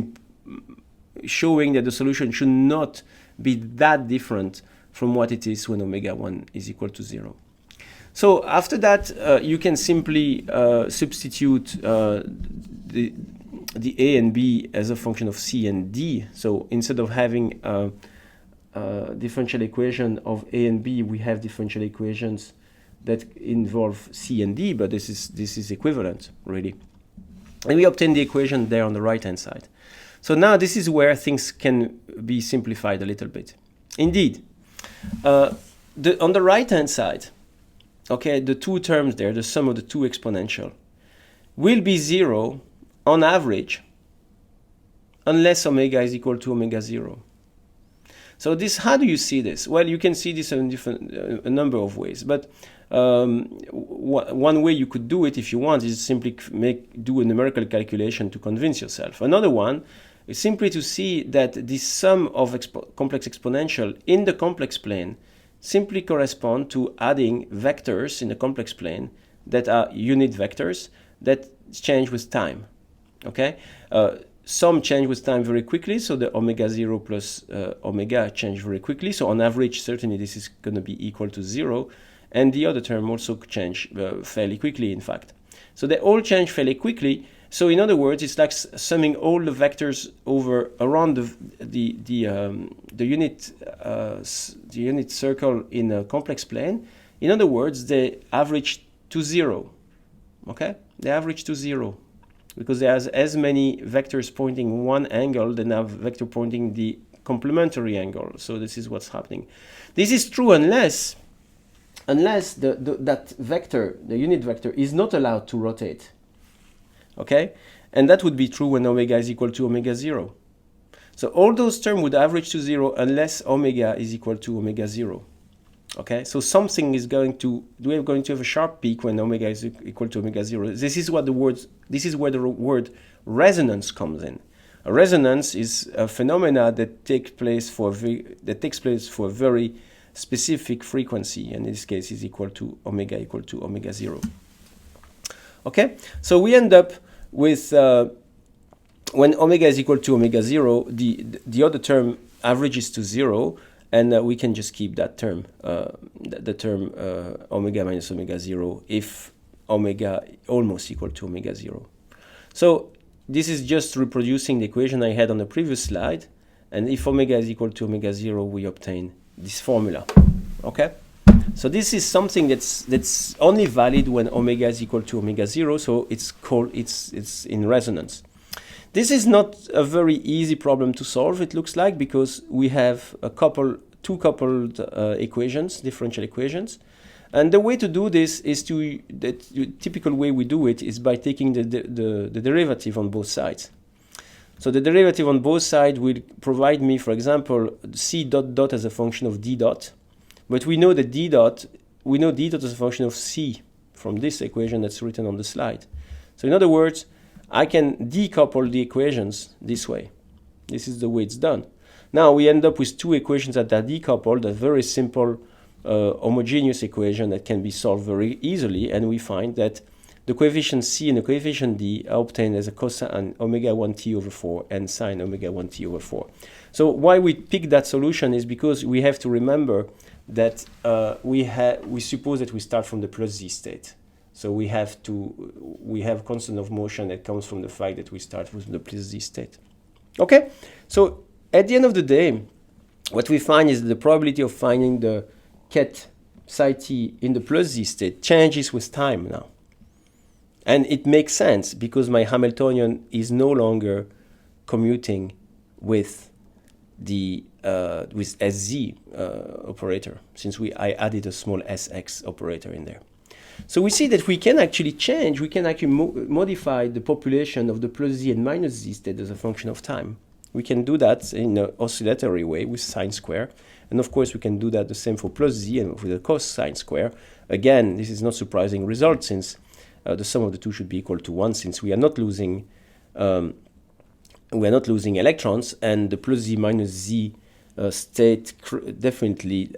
showing that the solution should not be that different from what it is when omega 1 is equal to 0. So after that, you can simply substitute the a and b as a function of c and d. So instead of having a differential equation of a and b, we have differential equations that involve c and d, but this is equivalent, really. And we obtain the equation there on the right-hand side. So now this is where things can be simplified a little bit. Indeed, on the right-hand side, okay, the two terms there, the sum of the two exponential, will be 0 on average unless omega is equal to omega 0. So this, how do you see this? Well, you can see this in a number of ways, but one way you could do it if you want is simply do a numerical calculation to convince yourself. Another one is simply to see that the sum of complex exponential in the complex plane simply correspond to adding vectors in the complex plane that are unit vectors that change with time. Okay? Some change with time very quickly, so the omega 0 plus omega change very quickly. So on average, certainly this is going to be equal to 0. And the other term also change fairly quickly, in fact. So they all change fairly quickly. So in other words, it's like summing all the vectors over around the unit circle in a complex plane. In other words, they average to 0. Okay? They average to 0. Because there's as many vectors pointing one angle than have vector pointing the complementary angle. So this is what's happening. This is true unless that vector, the unit vector, is not allowed to rotate. Okay? And that would be true when omega is equal to omega 0. So all those terms would average to 0 unless omega is equal to omega 0. Okay, so something is going to, we're going to have a sharp peak when omega is equal to omega 0. This is where the word resonance comes in. A resonance is a phenomena that takes place for a very specific frequency, and in this case is equal to omega 0. Okay, so we end up with when omega is equal to omega 0, the other term averages to 0. And we can just keep that term, the term omega minus omega 0 if omega almost equal to omega 0. So this is just reproducing the equation I had on the previous slide. And if omega is equal to omega 0, we obtain this formula. Okay? So this is something that's only valid when omega is equal to omega 0. So it's in resonance. This is not a very easy problem to solve, it looks like, because we have two coupled equations, differential equations. And the way to do this is the typical way we do it is by taking the derivative on both sides. So the derivative on both sides will provide me, for example, c dot dot as a function of d dot. But we know that d dot as a function of c from this equation that's written on the slide. So in other words, I can decouple the equations this way. This is the way it's done. Now we end up with two equations that are decoupled, a very simple homogeneous equation that can be solved very easily, and we find that the coefficient c and the coefficient d are obtained as a cosine omega 1t over 4 and sine omega 1t over 4. So why we pick that solution is because we have to remember that we suppose that we start from the plus z state. So we have constant of motion that comes from the fact that we start with the plus z state. Okay, so at the end of the day, what we find is that the probability of finding the ket psi t in the plus z state changes with time now. And it makes sense because my Hamiltonian is no longer commuting with the with sz operator, since I added a small sx operator in there. So we see that we can actually modify the population of the plus z and minus z state as a function of time. We can do that in an oscillatory way with sine square. And of course, we can do that the same for plus z and with the cosine square. Again, this is not surprising result since the sum of the two should be equal to 1, since we are not losing electrons, and the plus z minus z state definitely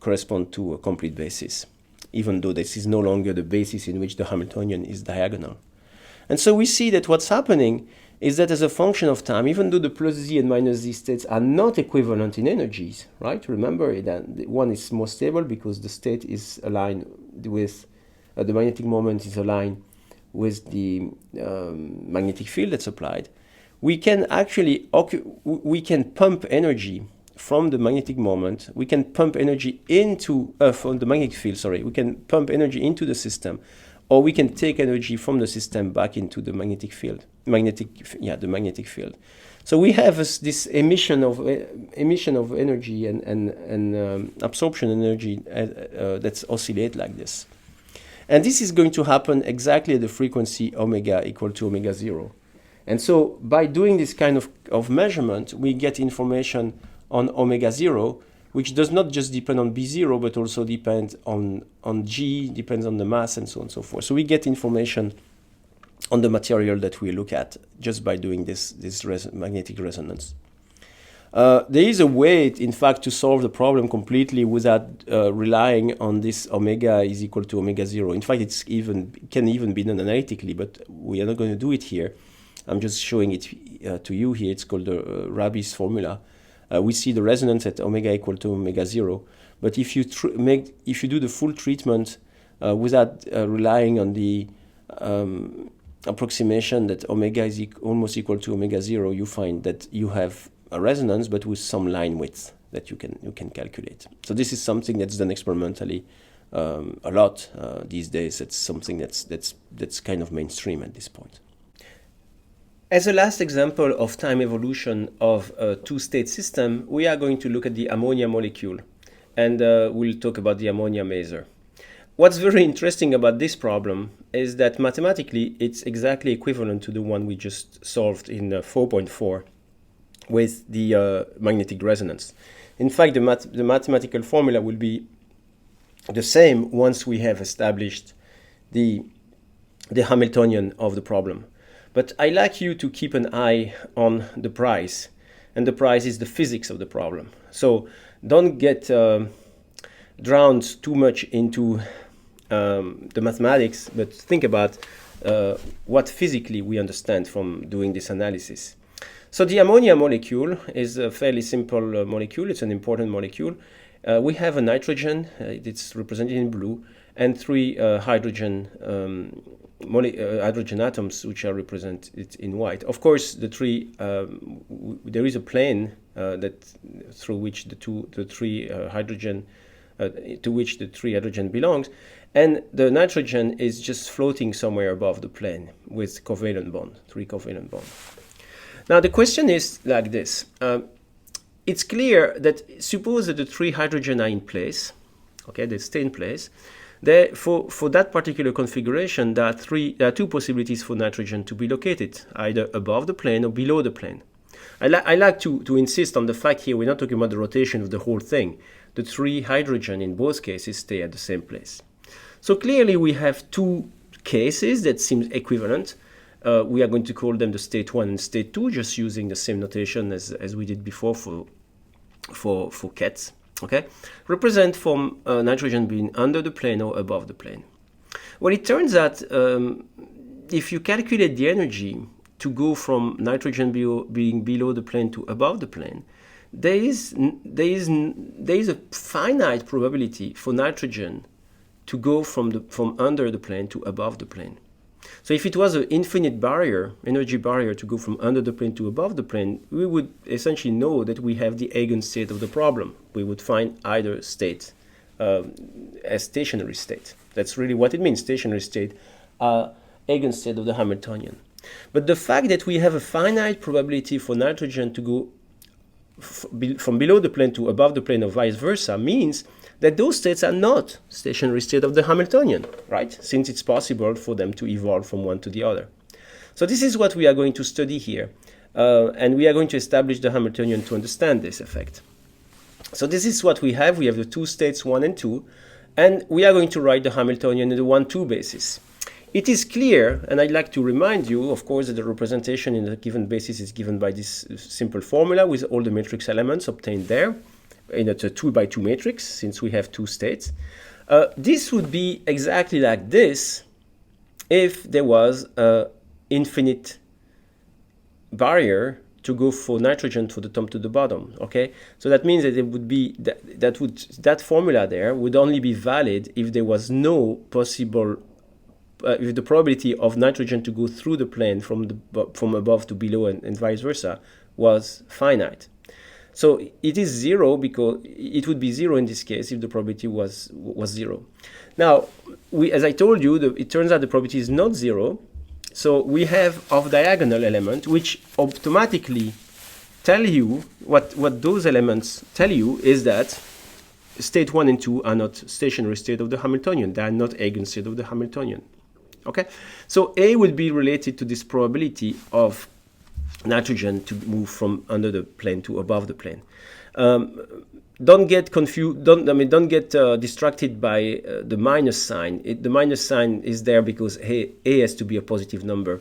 correspond to a complete basis, even though this is no longer the basis in which the Hamiltonian is diagonal. And so we see that what's happening is that as a function of time, even though the plus z and minus z states are not equivalent in energies, right? Remember that one is more stable because the state is aligned with, the magnetic moment is aligned with the magnetic field that's applied. We can actually, we can pump energy from the magnetic moment. We can pump energy into, from the magnetic field, sorry. We can pump energy into the system or we can take energy from the system back into the magnetic field. The magnetic field. So we have this emission of energy and absorption energy that's oscillate like this. And this is going to happen exactly at the frequency omega equal to omega 0. And so by doing this kind of measurement, we get information on omega 0, which does not just depend on B0, but also depends on G, depends on the mass, and so on and so forth. So we get information on the material that we look at just by doing this magnetic resonance. There is a way, in fact, to solve the problem completely without relying on this omega is equal to omega 0. In fact, it can even be done analytically, but we are not going to do it here. I'm just showing it to you here. It's called the Rabi's formula. We see the resonance at omega equal to omega 0. But if you do the full treatment without relying on the approximation that omega is almost equal to omega 0, you find that you have a resonance, but with some line width that you can calculate. So this is something that's done experimentally a lot these days. It's something that's kind of mainstream at this point. As a last example of time evolution of a two-state system, we are going to look at the ammonia molecule, and we'll talk about the ammonia maser. What's very interesting about this problem is that mathematically it's exactly equivalent to the one we just solved in 4.4 with the magnetic resonance. In fact, the mathematical formula will be the same once we have established the Hamiltonian of the problem. But I like you to keep an eye on the price, and the price is the physics of the problem. So don't get drowned too much into the mathematics, but think about what physically we understand from doing this analysis. So the ammonia molecule is a fairly simple molecule. It's an important molecule. We have a nitrogen, it's represented in blue, and three hydrogen atoms which are represented in white. Of course, the three there is a plane through which the three hydrogen belongs, and the nitrogen is just floating somewhere above the plane with covalent bond, three covalent bond. Now the question is like this. It's clear that suppose that the three hydrogen are in place, okay, they stay in place. For that particular configuration, there are two possibilities for nitrogen to be located, either above the plane or below the plane. I like to insist on the fact here we're not talking about the rotation of the whole thing. The three hydrogen in both cases stay at the same place. So clearly we have two cases that seem equivalent. We are going to call them the state 1 and state 2, just using the same notation as we did before for kets. Okay, represent from nitrogen being under the plane or above the plane. Well, it turns out if you calculate the energy to go from nitrogen being below the plane to above the plane, there is a finite probability for nitrogen to go from under the plane to above the plane. So if it was an infinite barrier, energy barrier to go from under the plane to above the plane, we would essentially know that we have the eigenstate of the problem. We would find either state as stationary state. That's really what it means, stationary state, eigenstate of the Hamiltonian. But the fact that we have a finite probability for nitrogen to go from below the plane to above the plane or vice versa means that those states are not stationary state of the Hamiltonian, right? Since it's possible for them to evolve from one to the other. So this is what we are going to study here. And we are going to establish the Hamiltonian to understand this effect. So this is what we have. We have the two states 1 and 2. And we are going to write the Hamiltonian in the 1-2 basis. It is clear, and I'd like to remind you, of course, that the representation in a given basis is given by this simple formula with all the matrix elements obtained there. In a 2-by-2 matrix, since we have two states. This would be exactly like this if there was an infinite barrier to go for nitrogen from the top to the bottom. Okay, so that means that it would be that formula there would only be valid if there was no possible if the probability of nitrogen to go through the plane from above to below and vice versa was finite. So it is 0 because it would be 0 in this case if the probability was 0. Now, as I told you, it turns out the probability is not 0. So we have off-diagonal element, which automatically tell you, what those elements tell you is that state 1 and 2 are not stationary state of the Hamiltonian. They are not eigenstate of the Hamiltonian. Okay? So A will be related to this probability of nitrogen to move from under the plane to above the plane. Don't get confused. Don't get distracted by the minus sign. The minus sign is there because A has to be a positive number.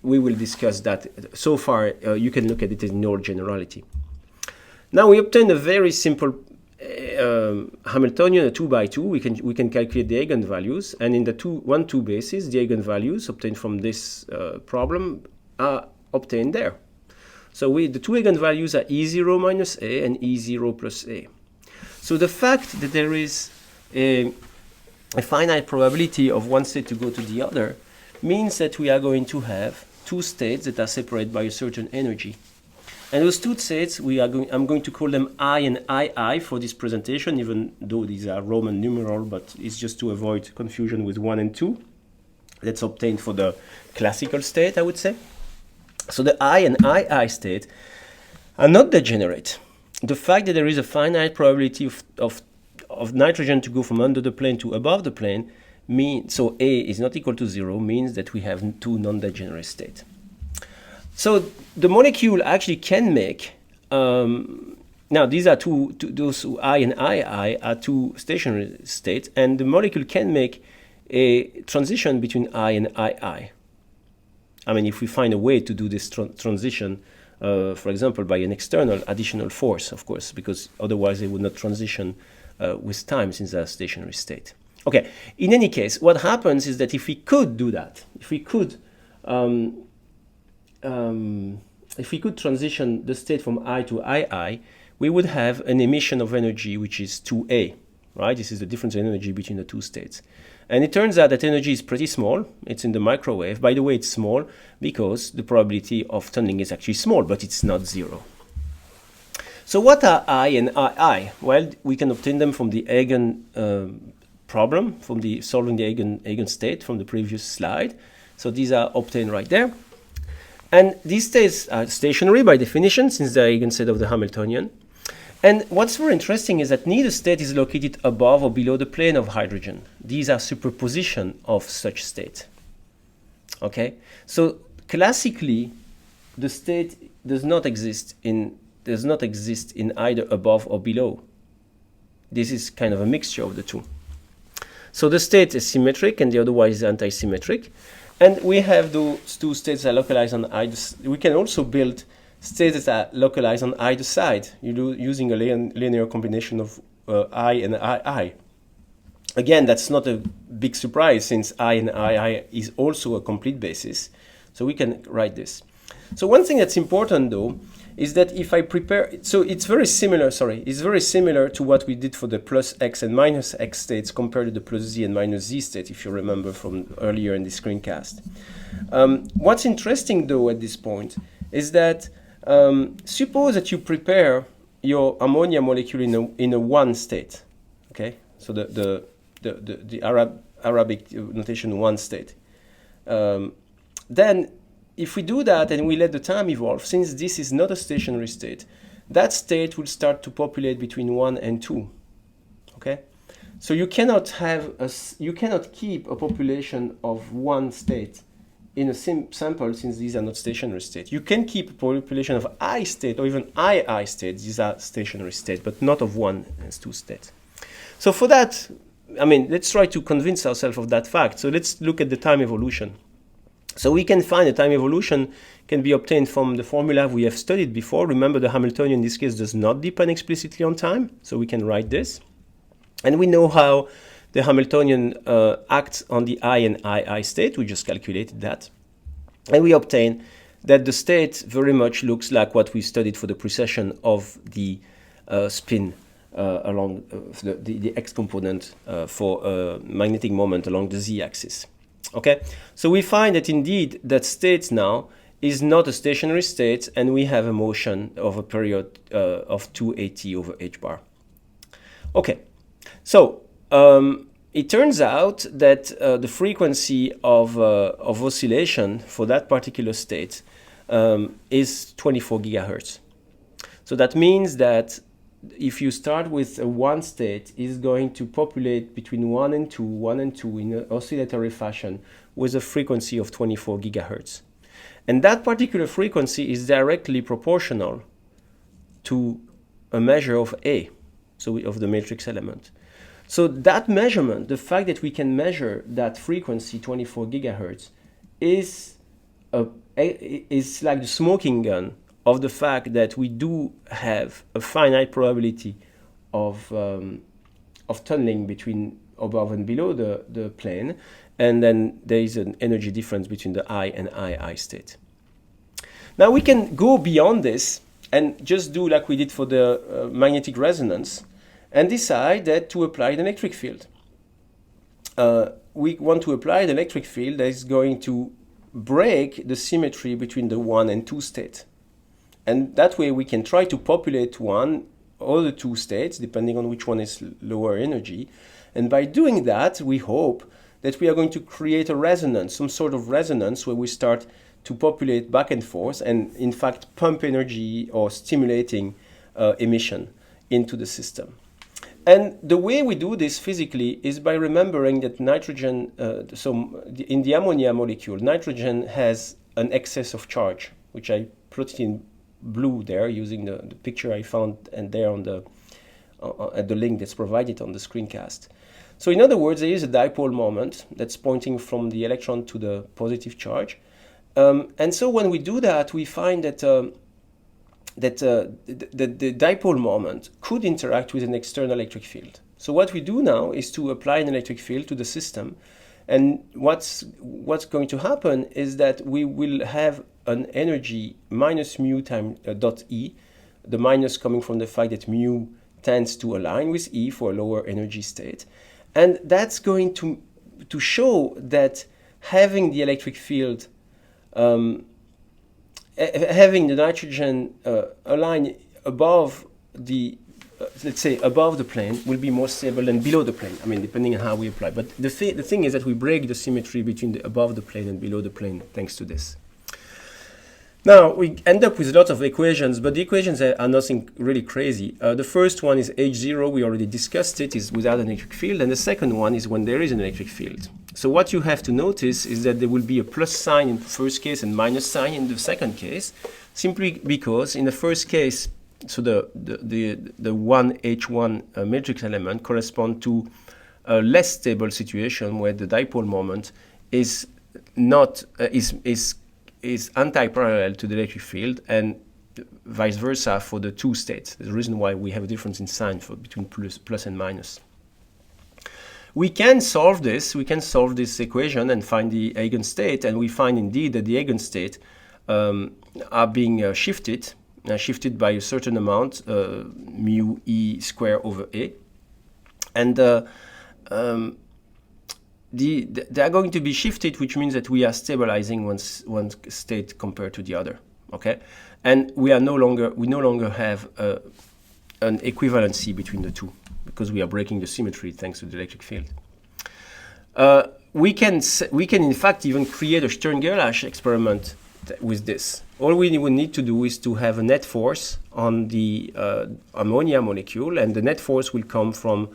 We will discuss that. So far, you can look at it in all generality. Now we obtain a very simple Hamiltonian, a 2 by 2. We can calculate the eigenvalues, and in the 1, 2 basis, the eigenvalues obtained from this problem are obtained there. So the two eigenvalues are E0 minus A and E0 plus A. So the fact that there is a finite probability of one state to go to the other means that we are going to have two states that are separated by a certain energy. And those two states, I'm going to call them I and II for this presentation, even though these are Roman numeral, but it's just to avoid confusion with 1 and 2. That's obtained for the classical state, I would say. So the I and II state are not degenerate. The fact that there is a finite probability of nitrogen to go from under the plane to above the plane so A is not equal to 0 means that we have two non-degenerate states. So the molecule actually can make, now these are those I and II are two stationary states, and the molecule can make a transition between I and II. I mean, if we find a way to do this transition, for example, by an external additional force, of course, because otherwise they would not transition with time since they are a stationary state. Okay, in any case, what happens is that if we could do that, if we could transition the state from I to II, we would have an emission of energy which is 2A, right? This is the difference in energy between the two states. And it turns out that energy is pretty small. It's in the microwave. By the way, it's small because the probability of tunneling is actually small, but it's not 0. So what are I and II? Well, we can obtain them from the eigen problem, from solving the eigenstate from the previous slide. So these are obtained right there. And these states are stationary by definition, since they're eigenstate of the Hamiltonian. And what's very interesting is that neither state is located above or below the plane of hydrogen. These are superposition of such state. Okay? So classically, the state does not exist in either above or below. This is kind of a mixture of the two. So the state is symmetric and the other one is anti-symmetric. And we have those two states that are localized on either. We can also build states that are localized on either side, using a linear combination of I and II. Again, that's not a big surprise since I and II is also a complete basis. So we can write this. So one thing that's important though is that if I prepare, so it's very similar to what we did for the plus x and minus x states compared to the plus z and minus z state, if you remember from earlier in the screencast. What's interesting though at this point is that suppose that you prepare your ammonia molecule in a one state, okay? So the Arabic notation one state. Then if we do that and we let the time evolve, since this is not a stationary state, that state will start to populate between 1 and 2. Okay? So you cannot keep a population of one state in a sample since these are not stationary states. You can keep a population of I state or even II states, these are stationary states, but not of 1 and 2 states. So for that, I mean, let's try to convince ourselves of that fact. So let's look at the time evolution. So we can find the time evolution can be obtained from the formula we have studied before. Remember, the Hamiltonian in this case does not depend explicitly on time, so we can write this. And we know how the Hamiltonian acts on the I and II state. We just calculated that. And we obtain that the state very much looks like what we studied for the precession of the spin along the x component for magnetic moment along the z-axis. Okay, so we find that indeed that state now is not a stationary state, and we have a motion of a period of 2at over h bar. Okay, so it turns out that the frequency of oscillation for that particular state is 24 gigahertz. So that means that if you start with a one state, is going to populate between 1 and 2 in an oscillatory fashion with a frequency of 24 gigahertz. And that particular frequency is directly proportional to a measure of A, so of the matrix element. So that measurement, the fact that we can measure that frequency, 24 gigahertz, is like the smoking gun of the fact that we do have a finite probability of tunneling between above and below the plane, and then there is an energy difference between the I and II state. Now we can go beyond this and just do like we did for the magnetic resonance and decide that to apply an electric field. We want to apply an electric field that is going to break the symmetry between the 1 and 2 state. And that way we can try to populate one or the two states, depending on which one is lower energy. And by doing that, we hope that we are going to create a resonance, some sort of resonance where we start to populate back and forth and, in fact, pump energy or stimulating emission into the system. And the way we do this physically is by remembering that nitrogen, in the ammonia molecule, nitrogen has an excess of charge, which I plotted in blue there using the picture I found and there on at the link that's provided on the screencast. So in other words, there is a dipole moment that's pointing from the electron to the positive charge. And so when we do that, we find that the dipole moment could interact with an external electric field. So what we do now is to apply an electric field to the system. And what's going to happen is that we will have an energy minus mu times dot E, the minus coming from the fact that mu tends to align with E for a lower energy state. And that's going to show that having the electric field, having the nitrogen align above the, let's say, above the plane will be more stable than below the plane. I mean, depending on how we apply. But the thing is that we break the symmetry between the above the plane and below the plane thanks to this. Now, we end up with a lot of equations, but the equations are nothing really crazy. The first one is H0, we already discussed it, is without an electric field, and the second one is when there is an electric field. So what you have to notice is that there will be a plus sign in the first case and minus sign in the second case, simply because in the first case, so the 1H1 matrix element correspond to a less stable situation where the dipole moment is not is anti-parallel to the electric field, and vice versa for the two states. There's a reason why we have a difference in sign between plus and minus. We can solve this. We can solve this equation and find the eigenstate, and we find indeed that the eigenstate are being shifted by a certain amount, mu E square over A, and they are going to be shifted, which means that we are stabilizing one state compared to the other. Okay, and we no longer have an equivalency between the two because we are breaking the symmetry thanks to the electric field. We can in fact even create a Stern-Gerlach experiment with this. All we would need to do is to have a net force on the ammonia molecule, and the net force will come from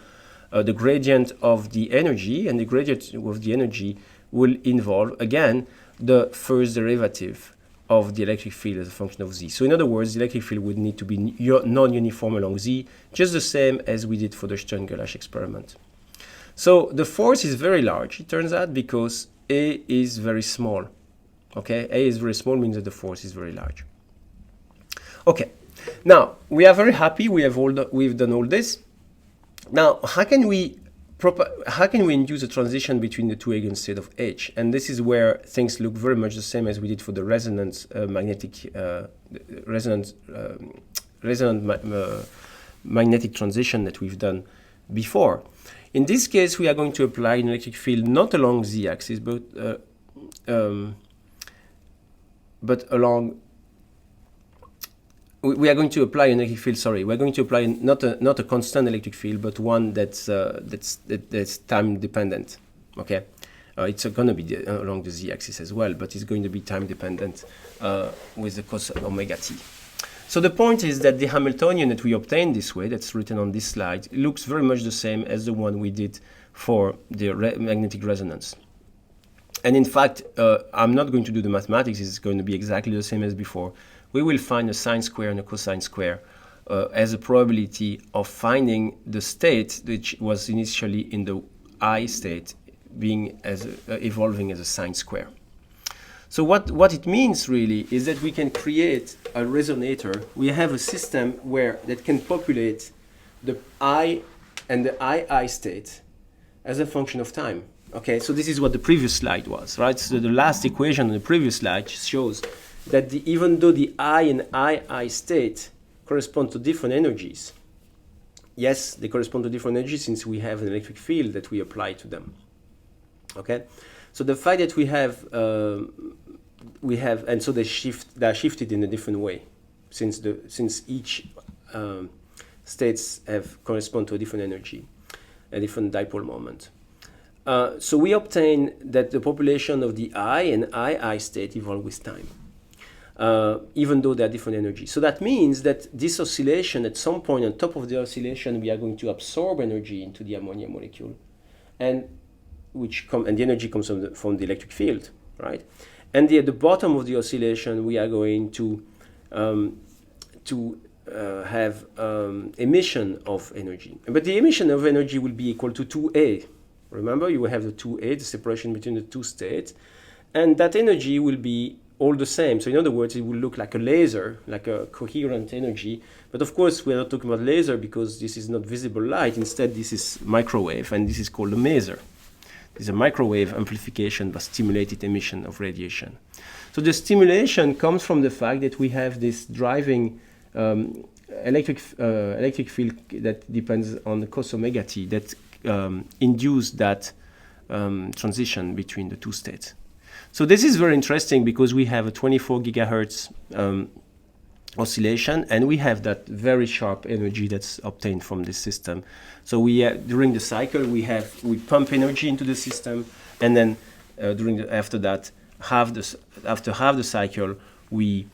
the gradient of the energy, and the gradient of the energy will involve, again, the first derivative of the electric field as a function of z. So in other words, the electric field would need to be non-uniform along z, just the same as we did for the Stern-Gerlach experiment. So the force is very large, it turns out, because A is very small. Okay, A is very small means that the force is very large. Okay, now we are very happy we've done all this. Now, how can we induce a transition between the two eigenstates of H? And this is where things look very much the same as we did for the resonant magnetic transition that we've done before. In this case, we are going to apply an electric field not along z-axis, but but along. We are going to apply an electric field. Sorry, we're going to apply not a constant electric field, but one that's time dependent. Okay, it's going to be along the z-axis as well, but it's going to be time dependent with the cos omega t. So the point is that the Hamiltonian that we obtained this way, that's written on this slide, looks very much the same as the one we did for the magnetic resonance. And in fact, I'm not going to do the mathematics. It's going to be exactly the same as before. We will find a sine square and a cosine square as a probability of finding the state which was initially in the I state being evolving as a sine square. So what it means really is that we can create a resonator. We have a system that can populate the I and the II state as a function of time. Okay, so this is what the previous slide was, right? So the last equation on the previous slide shows that even though the I and II state correspond to different energies, yes, they correspond to different energies since we have an electric field that we apply to them. Okay, so the fact that we have, and so they are shifted in a different way, since each states correspond to a different energy, a different dipole moment. So we obtain that the population of the I and II state evolve with time, even though they are different energies. So that means that this oscillation, at some point on top of the oscillation, we are going to absorb energy into the ammonia molecule, and the energy comes from the electric field, right? And at the bottom of the oscillation, we are going to have emission of energy. But the emission of energy will be equal to 2A. Remember, you will have the 2A, the separation between the two states, and that energy will be all the same. So in other words, it will look like a laser, like a coherent energy. But of course, we're not talking about laser because this is not visible light. Instead, this is microwave, and this is called a maser. This is a microwave amplification by stimulated emission of radiation. So the stimulation comes from the fact that we have this driving electric field that depends on the cos omega t that induce that transition between the two states. So this is very interesting because we have a 24 gigahertz oscillation, and we have that very sharp energy that's obtained from this system. So during the cycle we pump energy into the system, and then after half the cycle we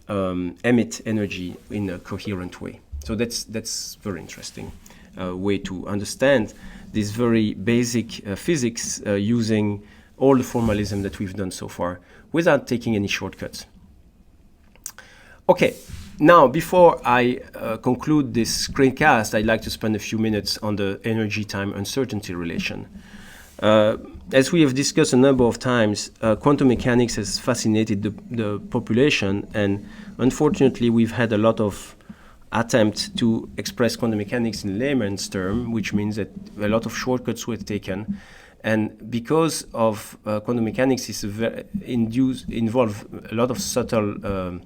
emit energy in a coherent way. So that's very interesting way to understand this very basic physics using all the formalism that we've done so far without taking any shortcuts. Okay, now before I conclude this screencast, I'd like to spend a few minutes on the energy-time uncertainty relation. As we have discussed a number of times, quantum mechanics has fascinated the population, and unfortunately we've had a lot of attempts to express quantum mechanics in layman's term, which means that a lot of shortcuts were taken. And because of quantum mechanics involve a lot of subtle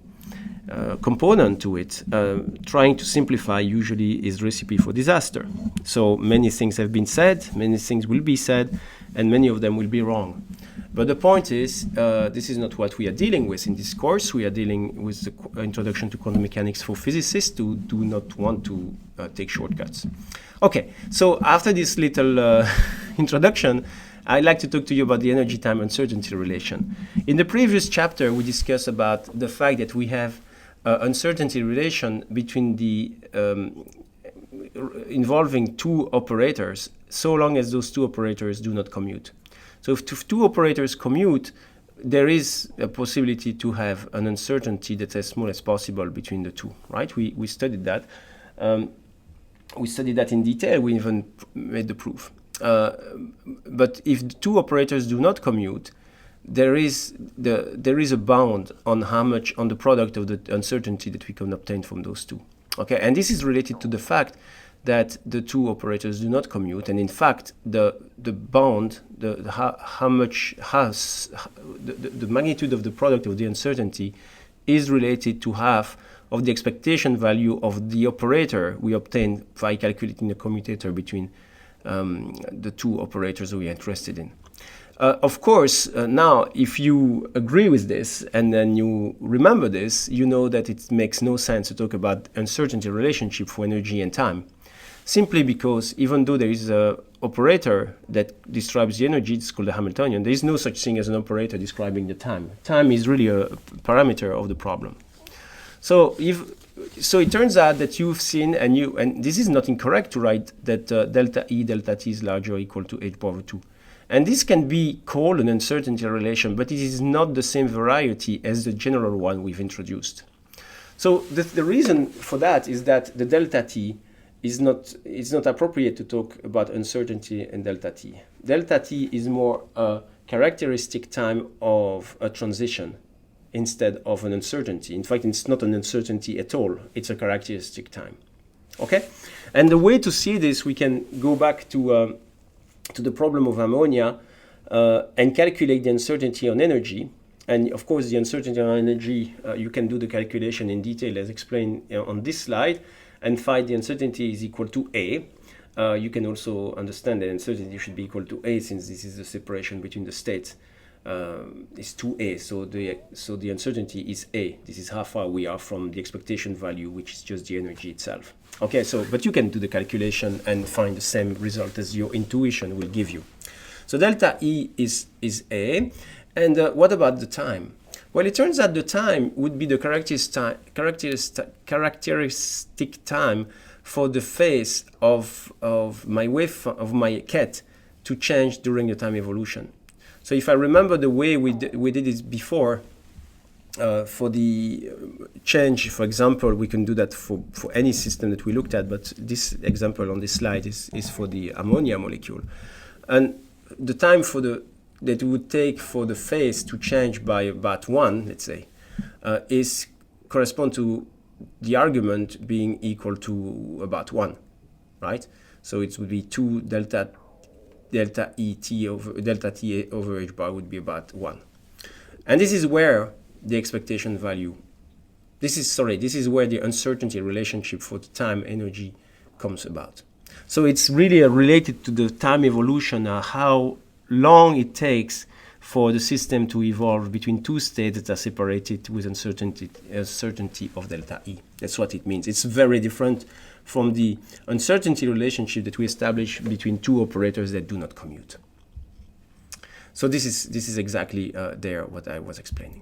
component to it, trying to simplify usually is recipe for disaster. So many things have been said, many things will be said, and many of them will be wrong. But the point is, this is not what we are dealing with in this course. We are dealing with the introduction to quantum mechanics for physicists who do not want to take shortcuts. Okay, so after this little introduction, I'd like to talk to you about the energy-time uncertainty relation. In the previous chapter, we discussed about the fact that we have uncertainty relation between the involving two operators, so long as those two operators do not commute. So if two operators commute, there is a possibility to have an uncertainty that's as small as possible between the two, right? We studied that. We studied that in detail. We even made the proof. But if the two operators do not commute, there is a bound on how much on the product of the uncertainty that we can obtain from those two. Okay, and this is related to the fact that the two operators do not commute, and in fact the bound, the magnitude of the product of the uncertainty is related to half of the expectation value of the operator we obtain by calculating the commutator between the two operators we are interested in. Of course, now, if you agree with this and then you remember this, you know that it makes no sense to talk about uncertainty relationship for energy and time. Simply because even though there is an operator that describes the energy, it's called the Hamiltonian, there is no such thing as an operator describing the time. Time is really a parameter of the problem. So it turns out that you've seen, and this is not incorrect to write that delta E, delta T is larger or equal to h power 2. And this can be called an uncertainty relation, but it is not the same variety as the general one we've introduced. So the reason for that is that the delta T is not appropriate to talk about uncertainty and delta T. Delta T is more a characteristic time of a transition instead of an uncertainty. In fact, it's not an uncertainty at all. It's a characteristic time. Okay? And the way to see this, we can go back to the problem of ammonia and calculate the uncertainty on energy. And of course, the uncertainty on energy, you can do the calculation in detail as explained on this slide and find the uncertainty is equal to A. You can also understand that uncertainty should be equal to A since this is the separation between the states. Is 2A, so the uncertainty is A. This is how far we are from the expectation value, which is just the energy itself. Okay, but you can do the calculation and find the same result as your intuition will give you. So delta E is A, and what about the time? Well, it turns out the time would be the characteristic time for the phase of my ket to change during the time evolution. So if I remember the way we did it before, for the change, for example, we can do that for any system that we looked at, but this example on this slide is for the ammonia molecule. And the time that it would take for the phase to change by about 1, let's say, correspond to the argument being equal to about 1, right? So it would be 2 delta T over h bar would be about 1. And this is where the expectation value, this is where the uncertainty relationship for the time energy comes about. So it's really related to the time evolution, how long it takes for the system to evolve between two states that are separated with uncertainty of delta E. That's what it means. It's very different from the uncertainty relationship that we establish between two operators that do not commute. So this is exactly what I was explaining.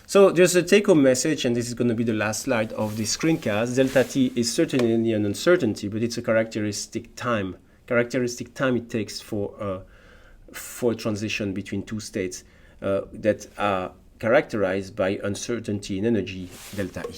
So there's a take-home message, and this is going to be the last slide of this screencast. Delta T is certainly an uncertainty, but it's a characteristic time it takes for a transition between two states that are characterized by uncertainty in energy, delta E.